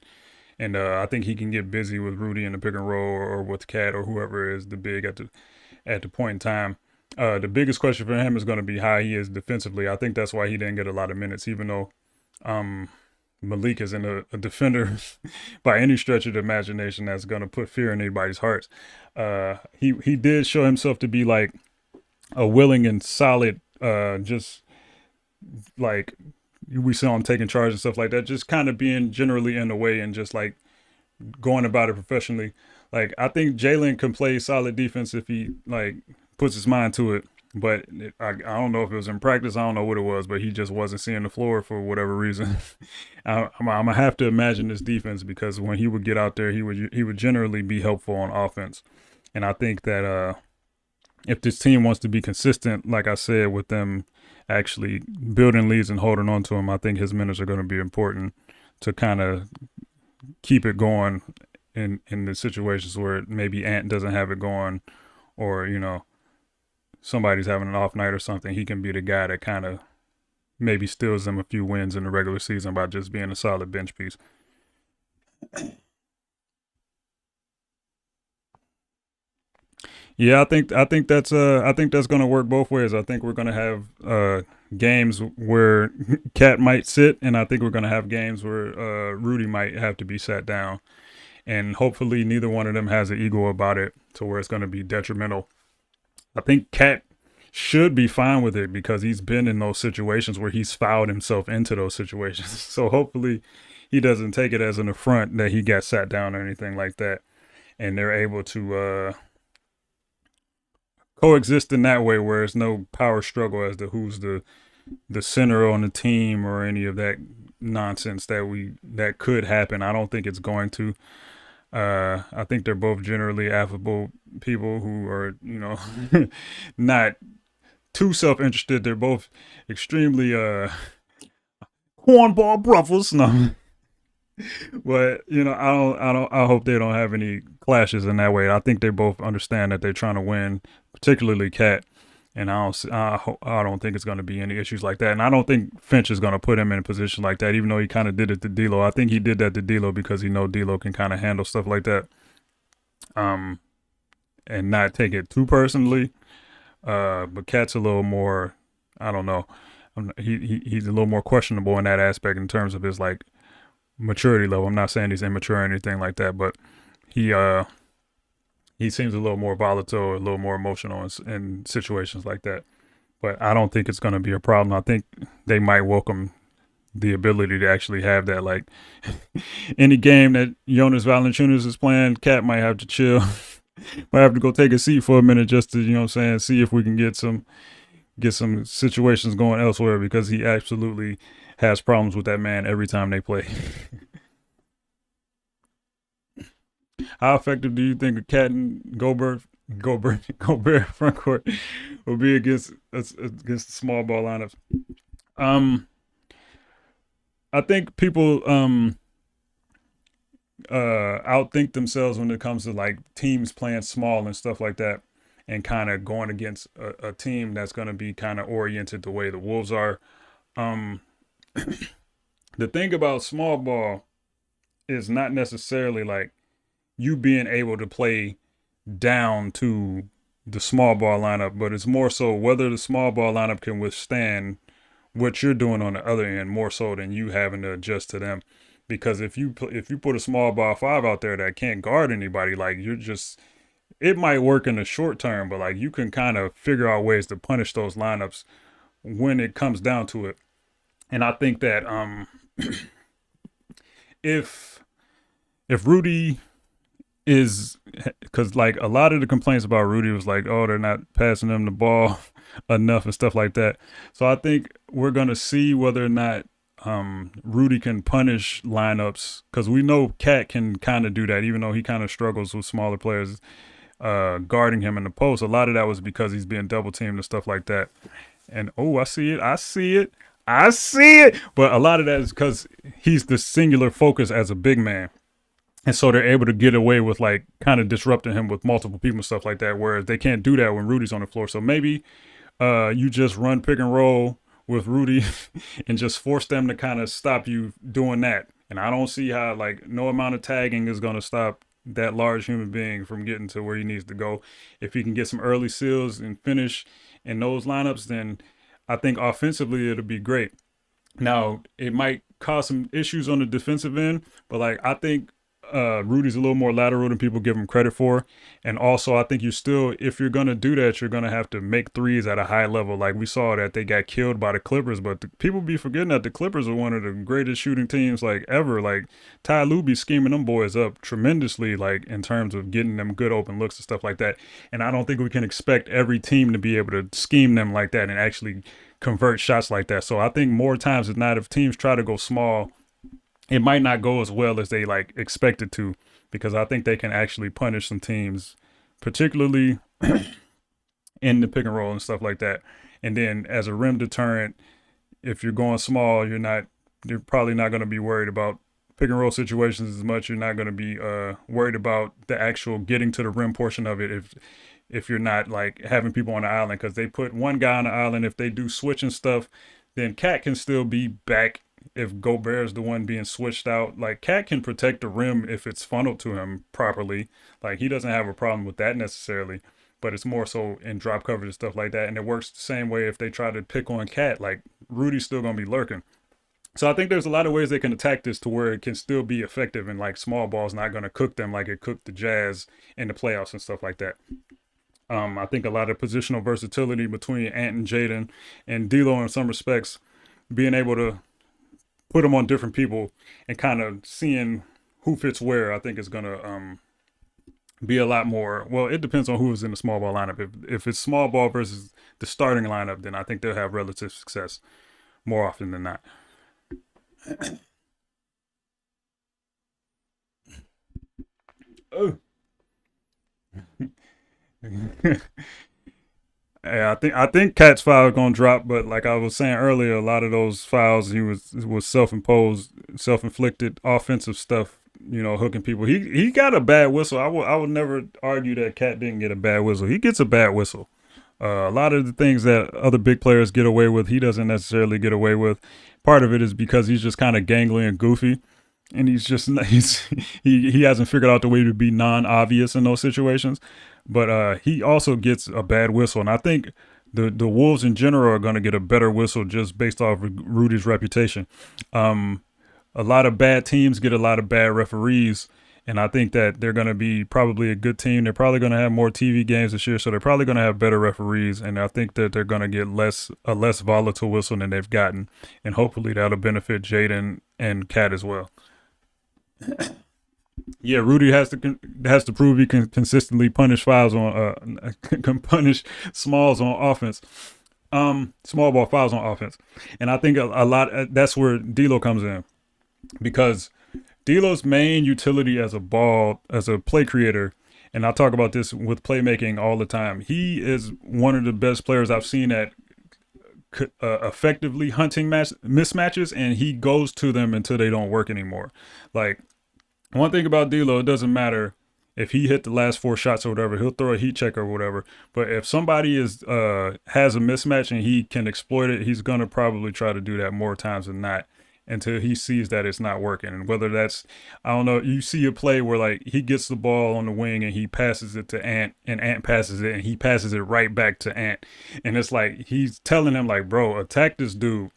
And I think he can get busy with Rudy in the pick and roll, or with Cat, or whoever is the big at the point in time. The biggest question for him is going to be how he is defensively. I think that's why he didn't get a lot of minutes, even though Malik isn't a defender by any stretch of the imagination that's going to put fear in anybody's hearts. He did show himself to be like a willing and solid, just like we saw him taking charge and stuff like that, just kind of being generally in the way and just like going about it professionally. Like, I think Jalen can play solid defense if he like puts his mind to it. But I don't know if it was in practice. I don't know what it was, but he just wasn't seeing the floor for whatever reason. I'm gonna have to imagine this defense, because when he would get out there, he would generally be helpful on offense. And I think that if this team wants to be consistent, like I said, with them actually building leads and holding on to him, I think his minutes are going to be important to kind of keep it going in the situations where maybe Ant doesn't have it going, or somebody's having an off night or something. He can be the guy that kind of maybe steals them a few wins in the regular season by just being a solid bench piece. Yeah, I think that's gonna work both ways. I think we're gonna have games where Cat might sit, and I think we're gonna have games where Rudy might have to be sat down. And hopefully neither one of them has an ego about it to where it's gonna be detrimental. I think Cat should be fine with it because he's been in those situations where he's fouled himself into those situations. So hopefully he doesn't take it as an affront that he got sat down or anything like that. And they're able to coexist in that way where it's no power struggle as to who's the center on the team or any of that nonsense that could happen. I don't think it's going to. I think they're both generally affable people who are, not too self-interested. They're both extremely cornball brothers. No. But I hope they don't have any clashes in that way. I think they both understand that they're trying to win, particularly Cat. And I don't think it's going to be any issues like that. And I don't think Finch is going to put him in a position like that, even though he kind of did it to D'Lo. I think he did that to D'Lo because he know D'Lo can kind of handle stuff like that, and not take it too personally. But Cat's a little more, I don't know. He's a little more questionable in that aspect in terms of his like maturity level. I'm not saying he's immature or anything like that, but he seems a little more volatile, a little more emotional in situations like that. But I don't think it's going to be a problem. I think they might welcome the ability to actually have that. Like any game that Jonas Valanciunas is playing, Cat might have to chill. Might have to go take a seat for a minute just to, see if we can get some situations going elsewhere because he absolutely has problems with that man every time they play. How effective do you think a Cat and Gobert front court will be against the small ball lineups? Um, I think people outthink themselves when it comes to like teams playing small and stuff like that, and kind of going against a team that's going to be kind of oriented the way the Wolves are. Um, the thing about small ball is not necessarily like you being able to play down to the small ball lineup, but it's more so whether the small ball lineup can withstand what you're doing on the other end more so than you having to adjust to them. Because if you put a small ball five out there that can't guard anybody, like it might work in the short term, but like you can kind of figure out ways to punish those lineups when it comes down to it. And I think that if Rudy is, because like a lot of the complaints about Rudy was like, oh, they're not passing him the ball enough and stuff like that. So I think we're gonna see whether or not Rudy can punish lineups, because we know Cat can kind of do that, even though he kind of struggles with smaller players guarding him in the post. A lot of that was because he's being double teamed and stuff like that. And I see it. But a lot of that is because he's the singular focus as a big man. And so they're able to get away with like kind of disrupting him with multiple people and stuff like that, whereas they can't do that when Rudy's on the floor. So maybe you just run pick and roll with Rudy and just force them to kind of stop you doing that. And I don't see how like no amount of tagging is going to stop that large human being from getting to where he needs to go. If he can get some early seals and finish in those lineups, then I think offensively it'll be great. Now, it might cause some issues on the defensive end, but like I think Rudy's a little more lateral than people give him credit for. And also, I think if you're going to do that, you're going to have to make threes at a high level. Like we saw that they got killed by the Clippers, but people be forgetting that the Clippers are one of the greatest shooting teams like ever. Like Ty Lue be scheming them boys up tremendously, like in terms of getting them good open looks and stuff like that. And I don't think we can expect every team to be able to scheme them like that and actually convert shots like that. So I think more times than not, if teams try to go small, it might not go as well as they like expected to, because I think they can actually punish some teams, particularly in the pick and roll and stuff like that. And then as a rim deterrent, if you're going small, you're probably not going to be worried about pick and roll situations as much. You're not going to be worried about the actual getting to the rim portion of it if you're not like having people on the island, because they put one guy on the island. If they do switching stuff, then Cat can still be back. If Gobert is the one being switched out, like Cat can protect the rim if it's funneled to him properly. Like he doesn't have a problem with that necessarily. but it's more so in drop coverage and stuff like that. And it works the same way if they try to pick on Cat. Like Rudy's still gonna be lurking. So I think there's a lot of ways they can attack this to where it can still be effective, and like small ball's not gonna cook them like it cooked the Jazz in the playoffs and stuff like that. I think a lot of positional versatility between Ant and Jaden and D'Lo in some respects, being able to put them on different people and kind of seeing who fits where, I think is gonna be a lot more. Well, it depends on who is in the small ball lineup. If it's small ball versus the starting lineup, then I think they'll have relative success more often than not. Oh. Yeah, I think Cat's foul is gonna drop, but like I was saying earlier, a lot of those fouls he was self-imposed, self-inflicted offensive stuff. Hooking people. He got a bad whistle. I would never argue that Cat didn't get a bad whistle. He gets a bad whistle. A lot of the things that other big players get away with, he doesn't necessarily get away with. Part of it is because he's just kind of gangly and goofy, and he hasn't figured out the way to be non-obvious in those situations. But he also gets a bad whistle, and I think the Wolves in general are going to get a better whistle just based off of Rudy's reputation. A lot of bad teams get a lot of bad referees, and I think that they're going to be probably a good team. They're probably going to have more TV games this year, so they're probably going to have better referees, and I think that they're going to get a less volatile whistle than they've gotten, and hopefully that'll benefit Jaden and Cat as well. Yeah, Rudy has to prove he can consistently punish fouls on can punish smalls on offense, small ball fouls on offense, and I think a lot that's where D'Lo comes in, because D'Lo's main utility as a play creator, and I talk about this with playmaking all the time. He is one of the best players I've seen at effectively hunting mismatches, and he goes to them until they don't work anymore. Like, one thing about D'Lo, it doesn't matter if he hit the last 4 shots or whatever, he'll throw a heat check or whatever. But if somebody has a mismatch and he can exploit it, he's gonna probably try to do that more times than not until he sees that it's not working. And whether that's, I don't know, you see a play where like he gets the ball on the wing and he passes it to Ant, and Ant passes it and he passes it right back to Ant. And it's like he's telling him like, bro, attack this dude.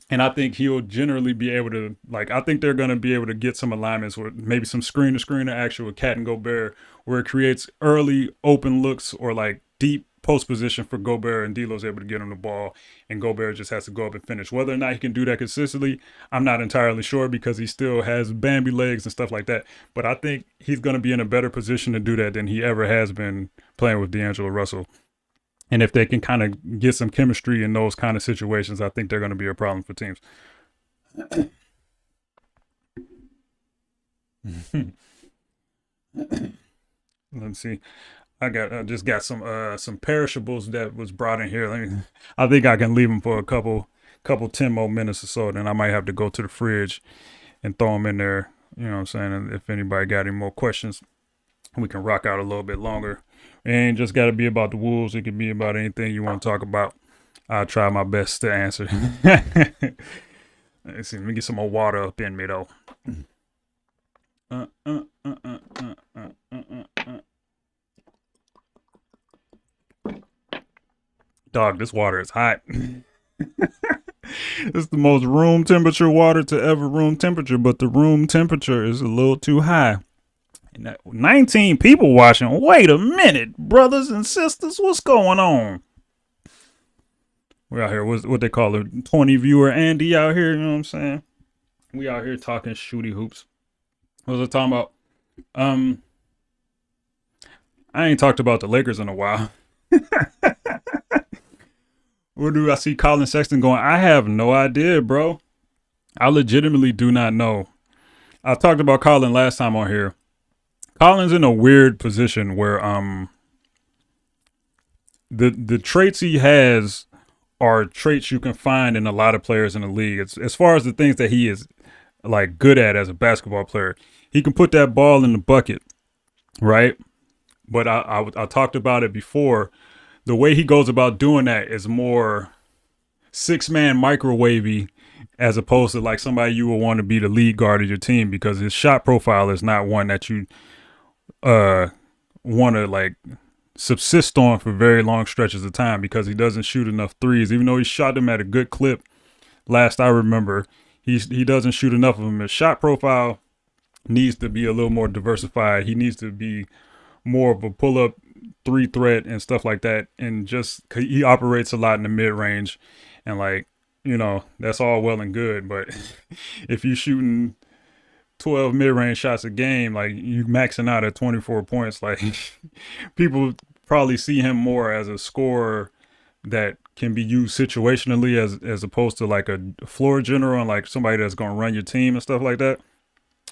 And I think he'll generally be able to, like, I think they're going to be able to get some alignments with maybe some screen-to-screen action with Cat and Gobert, where it creates early open looks or like deep post position for Gobert, and D'Lo's able to get him the ball, and Gobert just has to go up and finish. Whether or not he can do that consistently, I'm not entirely sure, because he still has Bambi legs and stuff like that. But I think he's going to be in a better position to do that than he ever has been playing with D'Angelo Russell. And if they can kind of get some chemistry in those kind of situations, I think they're going to be a problem for teams. Let's see. I just got some perishables that was brought in here. I think I can leave them for a couple 10 more minutes or so. Then I might have to go to the fridge and throw them in there. You know what I'm saying? And if anybody got any more questions, we can rock out a little bit longer. It ain't just got to be about the Wolves. It can be about anything you want to talk about. I'll try my best to answer. Let's see. Let me get some more water up in me, though. Dog, this water is hot. It's the most room temperature water to ever room temperature, but the room temperature is a little too high. 19 people watching. Wait a minute, brothers and sisters, what's going on? We out here, what they call it, 20 viewer Andy out here, you know what I'm saying? We out here talking shooty hoops. What was I talking about? I ain't talked about the Lakers in a while. Where do I see Colin Sexton going? I have no idea, bro. I legitimately do not know. I talked about Colin last time on here. Colin's in a weird position where the traits he has are traits you can find in a lot of players in the league. It's, as far as the things that he is like good at as a basketball player, he can put that ball in the bucket, right? But I talked about it before. The way he goes about doing that is more 6-man microwavy, as opposed to like somebody you would want to be the lead guard of your team, because his shot profile is not one that you want to like subsist on for very long stretches of time because he doesn't shoot enough threes. Even though he shot them at a good clip, last I remember, he doesn't shoot enough of them. His shot profile needs to be a little more diversified. He needs to be more of a pull-up three threat and stuff like that. And just he operates a lot in the mid range, and like, that's all well and good, but if you're shooting 12 mid-range shots a game, like you maxing out at 24 points, like people probably see him more as a scorer that can be used situationally as opposed to like a floor general and like somebody that's going to run your team and stuff like that.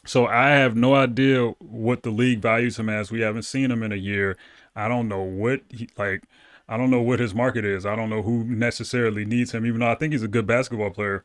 So I have no idea what the league values him as. We haven't seen him in a year. I don't know what I don't know what his market is. I don't know who necessarily needs him, even though I think he's a good basketball player.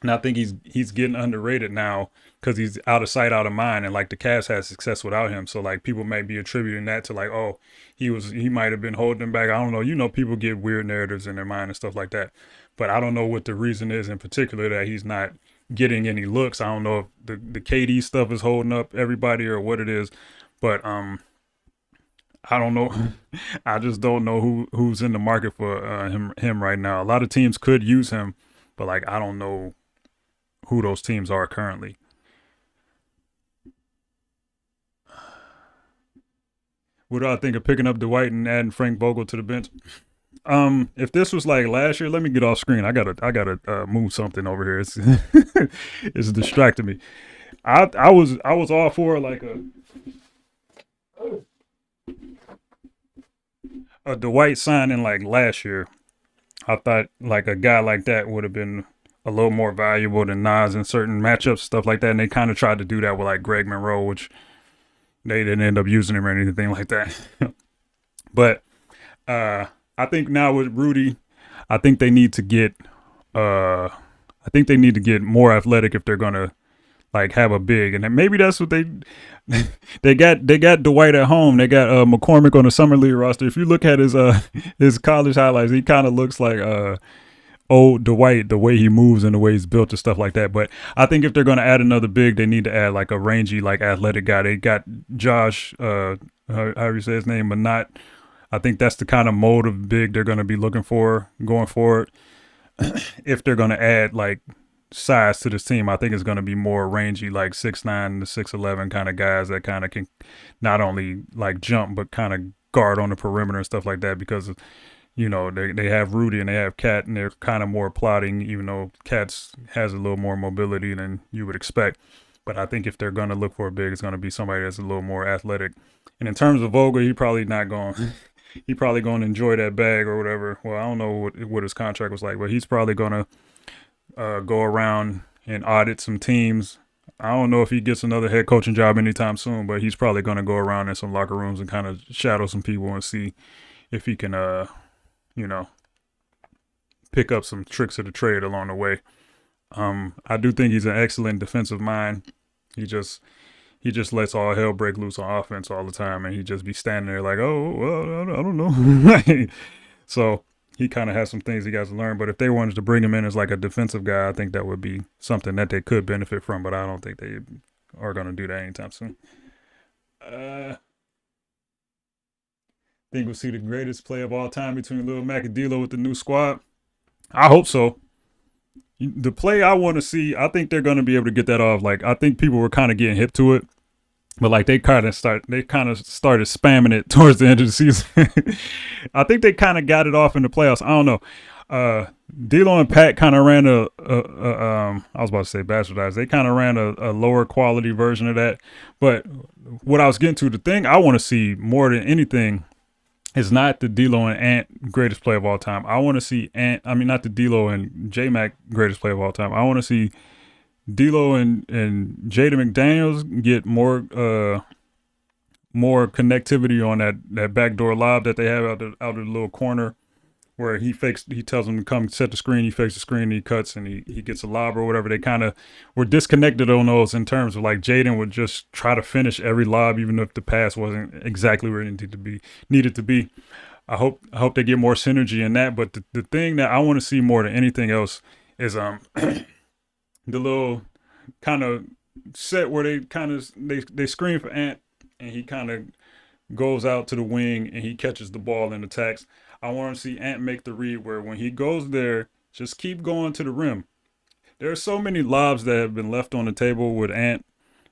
And I think he's getting underrated now because he's out of sight, out of mind. And like the Cavs had success without him. So like people may be attributing that to like, oh, he might have been holding him back. I don't know. People get weird narratives in their mind and stuff like that. But I don't know what the reason is in particular that he's not getting any looks. I don't know if the KD stuff is holding up everybody or what it is. But I don't know. I just don't know who's in the market for him right now. A lot of teams could use him, but like I don't know who those teams are currently. What do I think of picking up Dwight and adding Frank Vogel to the bench? If this was like last year, let me get off screen. I gotta move something over here. It's it's distracting me. I was all for like a Dwight signing like last year. I thought like a guy like that would have been a little more valuable than Nas in certain matchups, stuff like that. And they kind of tried to do that with like Greg Monroe, which they didn't end up using him or anything like that. But I think now with Rudy, I think they need to get more athletic if they're gonna like have a big, and then maybe that's what they got Dwight at home. They got McCormick on the summer league roster. If you look at his college highlights, he kind of looks like old Dwight, the way he moves and the way he's built and stuff like that. But I think if they're gonna add another big, they need to add like a rangy, like athletic guy. They got Josh, how you say his name, Manat. I think that's the kind of mold of big they're gonna be looking for going forward. If they're gonna add like size to this team, I think it's going to be more rangy, like 6'9" to 6'11" kind of guys that kind of can not only like jump but kind of guard on the perimeter and stuff like that, because they have Rudy and they have Cat, and they're kind of more plotting, even though Cat's has a little more mobility than you would expect. But I think if they're going to look for a big, it's going to be somebody that's a little more athletic. And in terms of Vogel, he probably going to enjoy that bag or whatever. Well, I don't know what his contract was like, but he's probably going to go around and audit some teams. I don't know if he gets another head coaching job anytime soon, but he's probably going to go around in some locker rooms and kind of shadow some people and see if he can, pick up some tricks of the trade along the way. I do think he's an excellent defensive mind. He just lets all hell break loose on offense all the time, and he just be standing there like, oh, well, I don't know. So he kind of has some things he got to learn. But if they wanted to bring him in as like a defensive guy, I think that would be something that they could benefit from. But I don't think they are going to do that anytime soon. Think we'll see the greatest play of all time between Lil Mac and D-Lo with the new squad. I hope so. The play I want to see, I think they're going to be able to get that off. Like, I think people were kind of getting hip to it, but like they kind of started spamming it towards the end of the season. I think they kind of got it off in the playoffs. I don't know. D'Lo and Pat kind of ran I was about to say bastardized. They kind of ran a lower quality version of that. But what I was getting to, the thing I want to see more than anything is not the D'Lo and Ant greatest play of all time. I want to see not the D'Lo and J-Mac greatest play of all time. I want to see D'Lo and Jaden McDaniels get more connectivity on that backdoor lob that they have out of the little corner, where he tells him to come set the screen, he fakes the screen, he cuts, and he gets a lob or whatever. They kind of were disconnected on those in terms of like Jaden would just try to finish every lob, even if the pass wasn't exactly where it needed to be. I hope they get more synergy in that. But the thing that I want to see more than anything else is the little kind of set where they screen for Ant, and he kind of goes out to the wing and he catches the ball and attacks. I want to see Ant make the read where when he goes there, just keep going to the rim. There are so many lobs that have been left on the table with Ant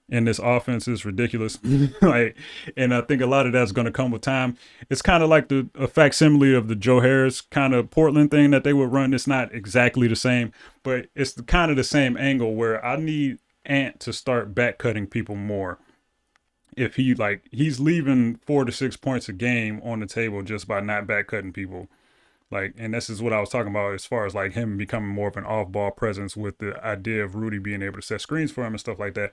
in this offense is ridiculous. Like, and I think a lot of that's going to come with time. It's kind of like a facsimile of the Joe Harris kind of Portland thing that they would run. It's not exactly the same, but it's kind of the same angle where I need Ant to start back cutting people more. If he's leaving 4 to 6 points a game on the table just by not back cutting people. Like, and this is what I was talking about as far as like him becoming more of an off ball presence with the idea of Rudy being able to set screens for him and stuff like that.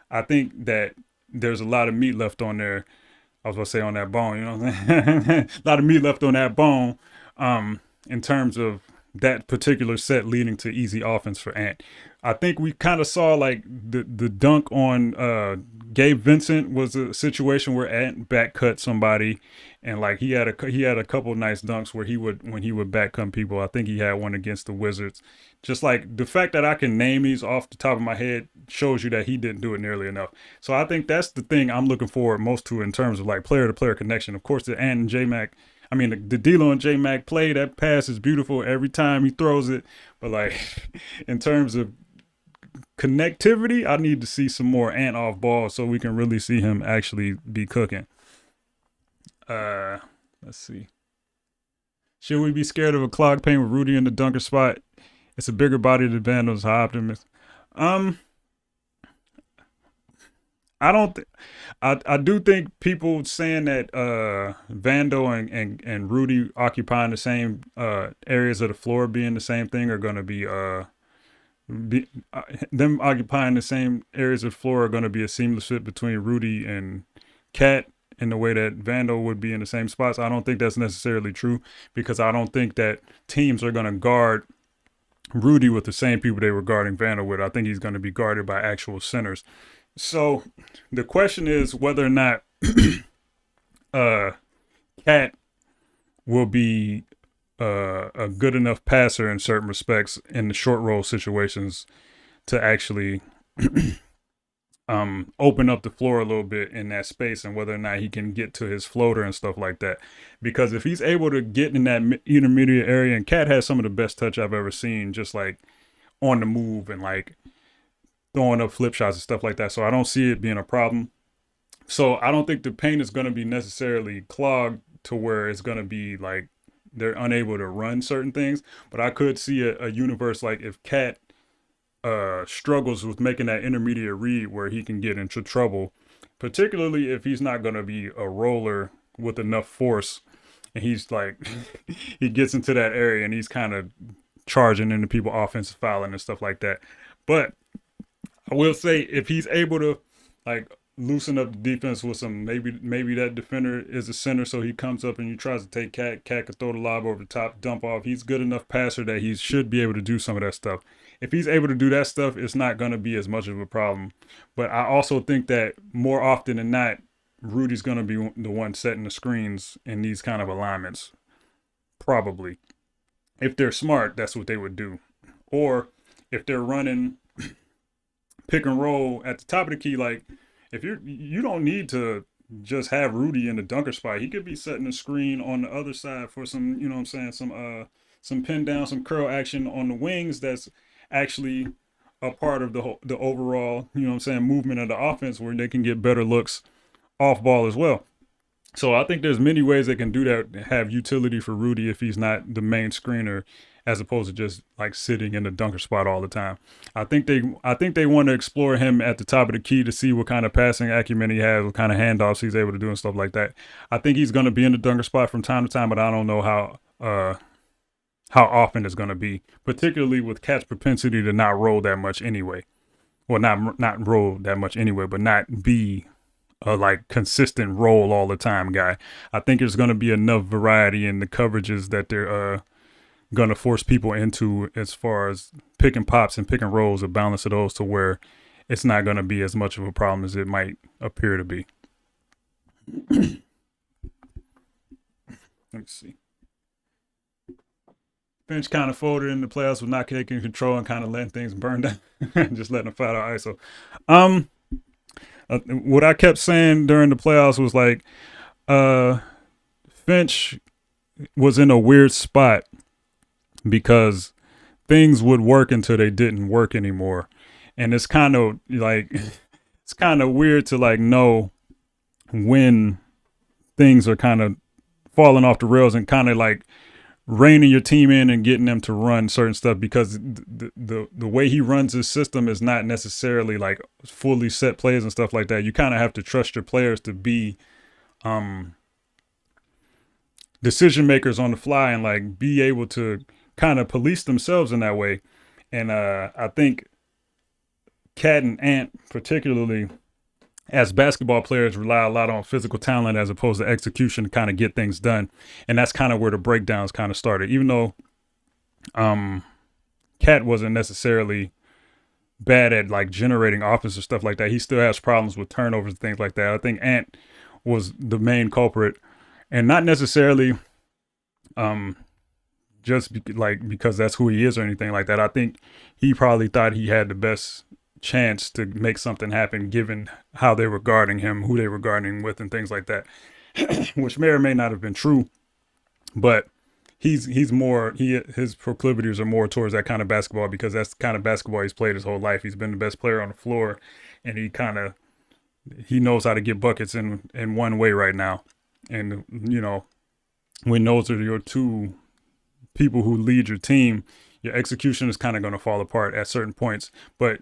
I think that there's a lot of meat left on there. I was going to say on that bone, you know what I'm saying? A lot of meat left on that bone in terms of that particular set leading to easy offense for Ant. I think we kind of saw like the dunk on Gabe Vincent was a situation where Ant back cut somebody, and like he had a couple nice dunks where when he would back cut people. I think he had one against the Wizards. Just like the fact that I can name these off the top of my head shows you that he didn't do it nearly enough. So I think that's the thing I'm looking forward most to in terms of like player to player connection. Of course, the Ant and J Mac. I mean, the D'Lo and J Mac play, that pass is beautiful every time he throws it. But like in terms of connectivity, I need to see some more Ant off ball so we can really see him actually be cooking. Let's see. Should we be scared of a clog paint with Rudy in the dunker spot? It's a bigger body than Vando's high optimist. I don't. I do think people saying that Vando and Rudy occupying the same areas of the floor, being the same thing, are going to be them occupying the same areas of the floor are going to be a seamless fit between Rudy and Cat in the way that Vando would be in the same spots. I don't think that's necessarily true because I don't think that teams are going to guard Rudy with the same people they were guarding Vando with. I think he's going to be guarded by actual centers. So the question is whether or not Cat will be a good enough passer in certain respects in the short roll situations to actually open up the floor a little bit in that space, and whether or not he can get to his floater and stuff like that. Because if he's able to get in that intermediate area, and Cat has some of the best touch I've ever seen, just like on the move and like throwing up flip shots and stuff like that. So I don't see it being a problem. So I don't think the paint is going to be necessarily clogged to where it's going to be like they're unable to run certain things. But I could see a universe like if Cat struggles with making that intermediate read where he can get into trouble, particularly if he's not going to be a roller with enough force, and he's like he gets into that area and he's kind of charging into people offensive fouling and stuff like that. But I will say if he's able to like loosen up the defense with some, maybe that defender is a center, so he comes up and he tries to take Cat can throw the lob over the top, dump off. He's good enough passer that he should be able to do some of that stuff. If he's able to do that stuff, it's not going to be as much of a problem. But I also think that more often than not, Rudy's going to be the one setting the screens in these kind of alignments. Probably. If they're smart, that's what they would do. Or if they're running pick and roll at the top of the key, like if you don't need to just have Rudy in the dunker spot. He could be setting a screen on the other side for some, you know what I'm saying, some pin down, some curl action on the wings that's actually a part of the overall, you know what I'm saying, movement of the offense where they can get better looks off ball as well. So I think there's many ways they can do that, have utility for Rudy if he's not the main screener, as opposed to just like sitting in the dunker spot all the time. I think they want to explore him at the top of the key to see what kind of passing acumen he has, what kind of handoffs he's able to do and stuff like that. I think he's going to be in the dunker spot from time to time, but I don't know how often it's going to be, particularly with Cat's propensity to not roll that much anyway. Well, not roll that much anyway, but not be a like consistent roll all the time guy. I think there's going to be enough variety in the coverages that they're going to force people into as far as pick and pops and pick and rolls, a balance of those to where it's not going to be as much of a problem as it might appear to be. Let me see. Bench kind of folded in the playoffs with not taking control and kind of letting things burn down, just letting them fight out ISO. What I kept saying during the playoffs was like, Uh, Finch was in a weird spot because things would work until they didn't work anymore. And it's kind of like, it's kind of weird to like know when things are kind of falling off the rails and kind of like reining your team in and getting them to run certain stuff because the way he runs his system is not necessarily like fully set plays and stuff like that. You kind of have to trust your players to be um decision makers on the fly and like be able to kind of police themselves in that way. And I think Cat and Ant particularly as basketball players rely a lot on physical talent as opposed to execution to kind of get things done. And that's kind of where the breakdowns kind of started. Even though Cat wasn't necessarily bad at like generating offense or stuff like that, he still has problems with turnovers and things like that. I think Ant was the main culprit, and not necessarily just because that's who he is or anything like that. I think he probably thought he had the best chance to make something happen given how they were guarding him, who they were guarding with, and things like that, which may or may not have been true. But he's more his proclivities are more towards that kind of basketball because that's the kind of basketball he's played his whole life. He's been the best player on the floor, and he knows how to get buckets in one way right now. And you know, when those are your two people who lead your team, your execution is kind of going to fall apart at certain points. But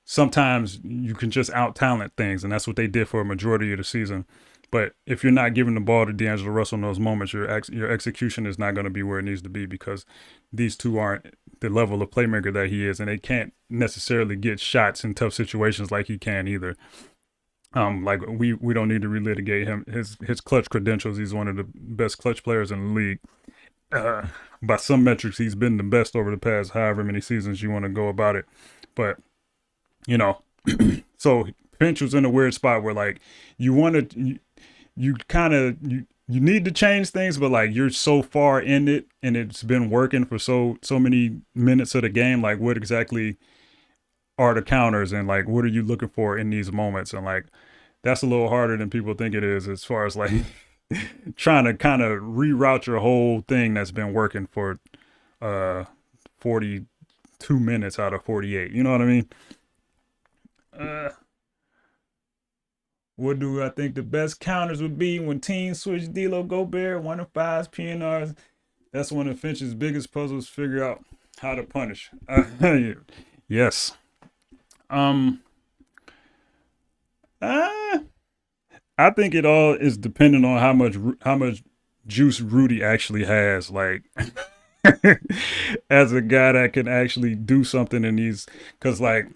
sometimes you can just out talent things, and that's what they did for a majority of the season. But if you're not giving the ball to D'Angelo Russell in those moments, your execution is not going to be where it needs to be because these two aren't the level of playmaker that he is, and they can't necessarily get shots in tough situations like he can either. Like we don't need to relitigate him his clutch credentials. He's one of the best clutch players in the league. By some metrics, he's been the best over the past however many seasons you want to go about it. But you know, so Finch was in a weird spot where like you want to you kind of you need to change things, but like you're so far in it and it's been working for so many minutes of the game. Like what exactly are the counters and like what are you looking for in these moments? And like that's a little harder than people think it is as far as like trying to kind of reroute your whole thing that's been working for 42 minutes out of 48. You know what I mean? What do I think the best counters would be when teams switch D'Lo Gobert 1-of-5 PNRs? That's one of Finch's biggest puzzles. Figure out how to punish. Yes. I think it all is dependent on how much juice Rudy actually has. Like, as a guy that can actually do something in these, because like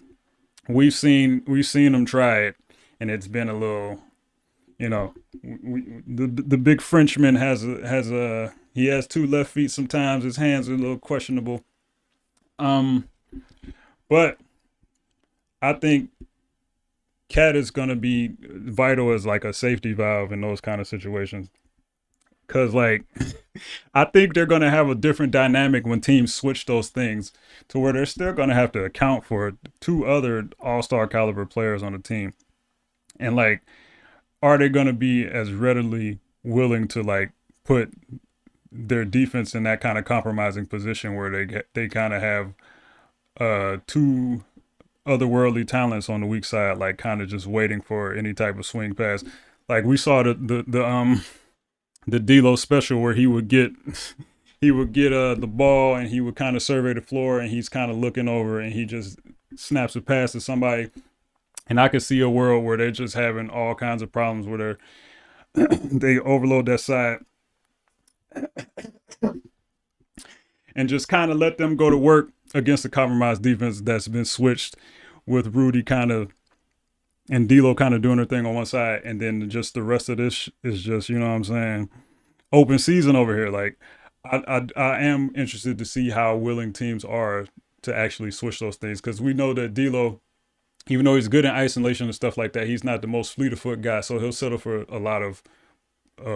we've seen him try it, and it's been a little, you know, the big Frenchman he has two left feet sometimes. His hands are a little questionable. But I think Cat is going to be vital as like a safety valve in those kind of situations. Because like, I think they're going to have a different dynamic when teams switch those things to where they're still going to have to account for two other all-star caliber players on the team. And like, are they going to be as readily willing to like put their defense in that kind of compromising position where they kind of have two otherworldly talents on the weak side, like kind of just waiting for any type of swing pass. Like we saw the D'Lo special where he would get the ball and he would kind of survey the floor and he's kind of looking over and he just snaps a pass to somebody. And I could see a world where they're just having all kinds of problems where they overload that side and just kind of let them go to work against the compromised defense that's been switched with Rudy and D'Lo kind of doing their thing on one side, and then just the rest of this is just, you know what I'm saying, open season over here. Like I am interested to see how willing teams are to actually switch those things, because we know that D'Lo, even though he's good in isolation and stuff like that, he's not the most fleet of foot guy, so he'll settle for a lot of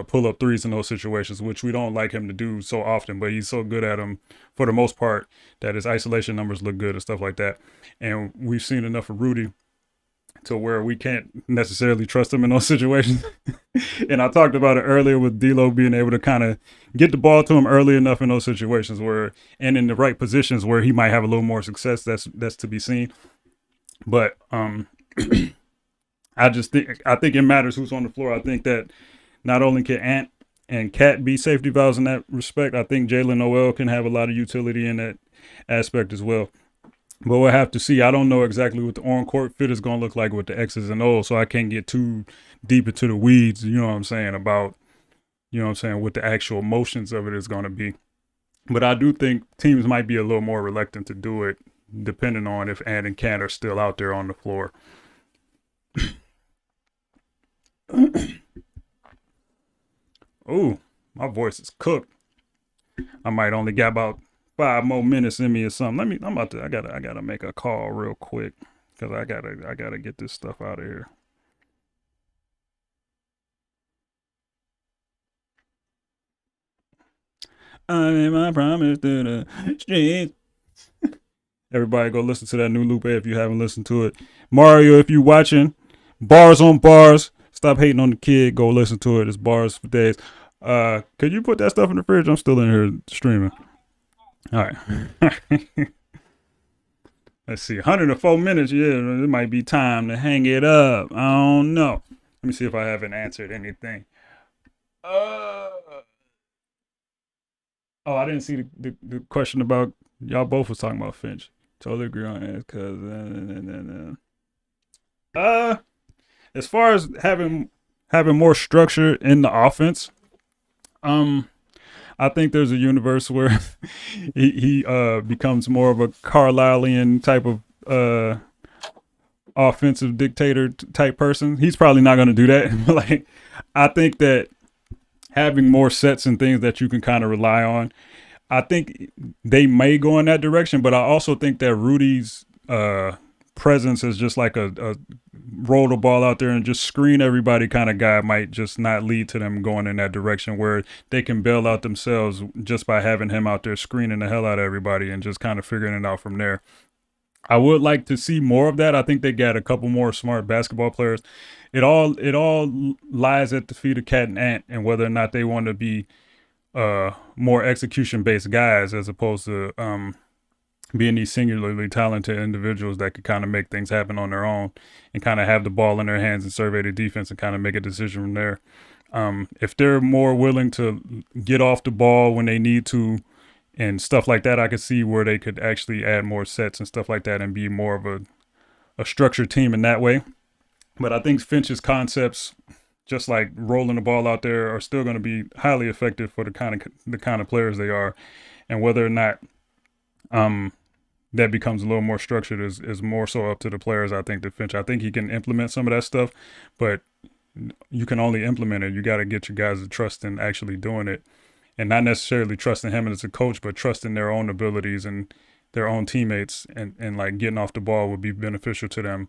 pull-up threes in those situations, which we don't like him to do so often, but he's so good at them for the most part that his isolation numbers look good and stuff like that. And we've seen enough of Rudy to where we can't necessarily trust him in those situations. And I talked about it earlier with D'Lo being able to kind of get the ball to him early enough in those situations where, and in the right positions where he might have a little more success. That's to be seen. But I think it matters who's on the floor. I think that not only can Ant and Cat be safety valves in that respect, I think Jalen Noel can have a lot of utility in that aspect as well. But we'll have to see. I don't know exactly what the on-court fit is going to look like with the X's and O's, so I can't get too deep into the weeds, you know what I'm saying, about, what the actual motions of it is going to be. But I do think teams might be a little more reluctant to do it, depending on if Ant and Cat are still out there on the floor. Ooh, my voice is cooked. I might only get about 5 more minutes in me or something. I gotta make a call real quick because I gotta get this stuff out of here. I made my promise to the streets. Everybody go listen to that new Lupe if you haven't listened to it. Mario, if you watching, bars on bars. Stop hating on the kid. Go listen to it. It's bars for days. Could you put that stuff in the fridge? I'm still in here streaming. All right. Let's see. 104 minutes. Yeah, it might be time to hang it up. I don't know. Let me see if I haven't answered anything. Oh, I didn't see the question about y'all both was talking about Finch. Totally agree on that because as far as having more structure in the offense, I think there's a universe where he becomes more of a Carlislean type of offensive dictator type person. He's probably not going to do that. Like, I think that having more sets and things that you can kind of rely on, I think they may go in that direction. But I also think that Rudy's presence is just like a roll the ball out there and just screen everybody kind of guy might just not lead to them going in that direction where they can bail out themselves just by having him out there screening the hell out of everybody and just kind of figuring it out from there. I would like to see more of that. I think they got a couple more smart basketball players. It all lies at the feet of Cat and Ant and whether or not they want to be more execution based guys as opposed to being these singularly talented individuals that could kind of make things happen on their own and kind of have the ball in their hands and survey the defense and kind of make a decision from there. If they're more willing to get off the ball when they need to and stuff like that, I could see where they could actually add more sets and stuff like that and be more of a structured team in that way. But I think Finch's concepts, just like rolling the ball out there, are still going to be highly effective for the kind of players they are. And whether or not that becomes a little more structured is more so up to the players. I think I think he can implement some of that stuff, but you can only implement it. You got to get your guys to trust in actually doing it and not necessarily trusting him as a coach, but trusting their own abilities and their own teammates and like getting off the ball would be beneficial to them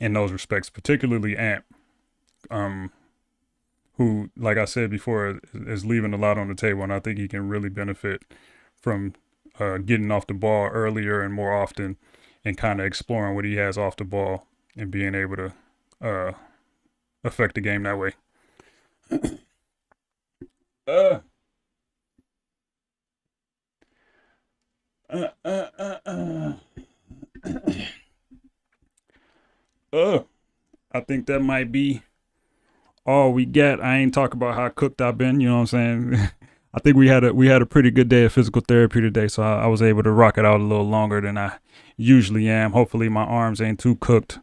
in those respects, particularly Ant, who, like I said before, is leaving a lot on the table. And I think he can really benefit from getting off the ball earlier and more often and kind of exploring what he has off the ball and being able to affect the game that way. I think that might be all we got. I ain't talk about how cooked I've been, you know what I'm saying? I think we had a pretty good day of physical therapy today, so I was able to rock it out a little longer than I usually am. Hopefully my arms ain't too cooked.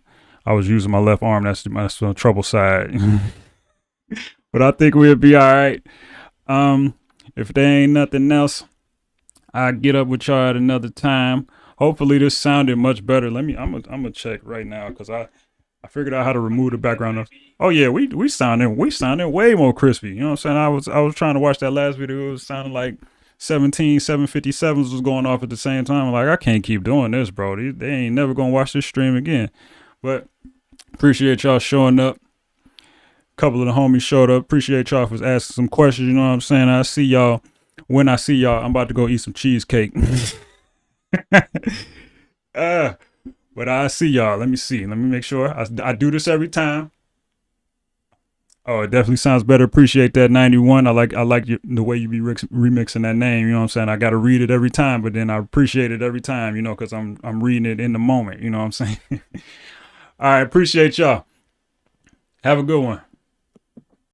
I was using my left arm. That's the trouble side. But I think we'll be all right. If there ain't nothing else, I'll get up with y'all at another time. Hopefully this sounded much better. I'm gonna check right now because I figured out how to remove the background noise. Oh yeah, we sounding way more crispy. You know what I'm saying? I was trying to watch that last video. It was sounding like 17 757s was going off at the same time. I'm like, I can't keep doing this, bro. They ain't never gonna watch this stream again. But appreciate y'all showing up. Couple of the homies showed up. Appreciate y'all for asking some questions. You know what I'm saying? I see y'all. When I see y'all, I'm about to go eat some cheesecake. But But I see y'all. Let me see. Let me make sure. I do this every time. Oh, it definitely sounds better. Appreciate that 91. The way you be remixing that name. You know what I'm saying? I got to read it every time, but then I appreciate it every time. You know, because I'm reading it in the moment. You know what I'm saying? All right, appreciate y'all. Have a good one.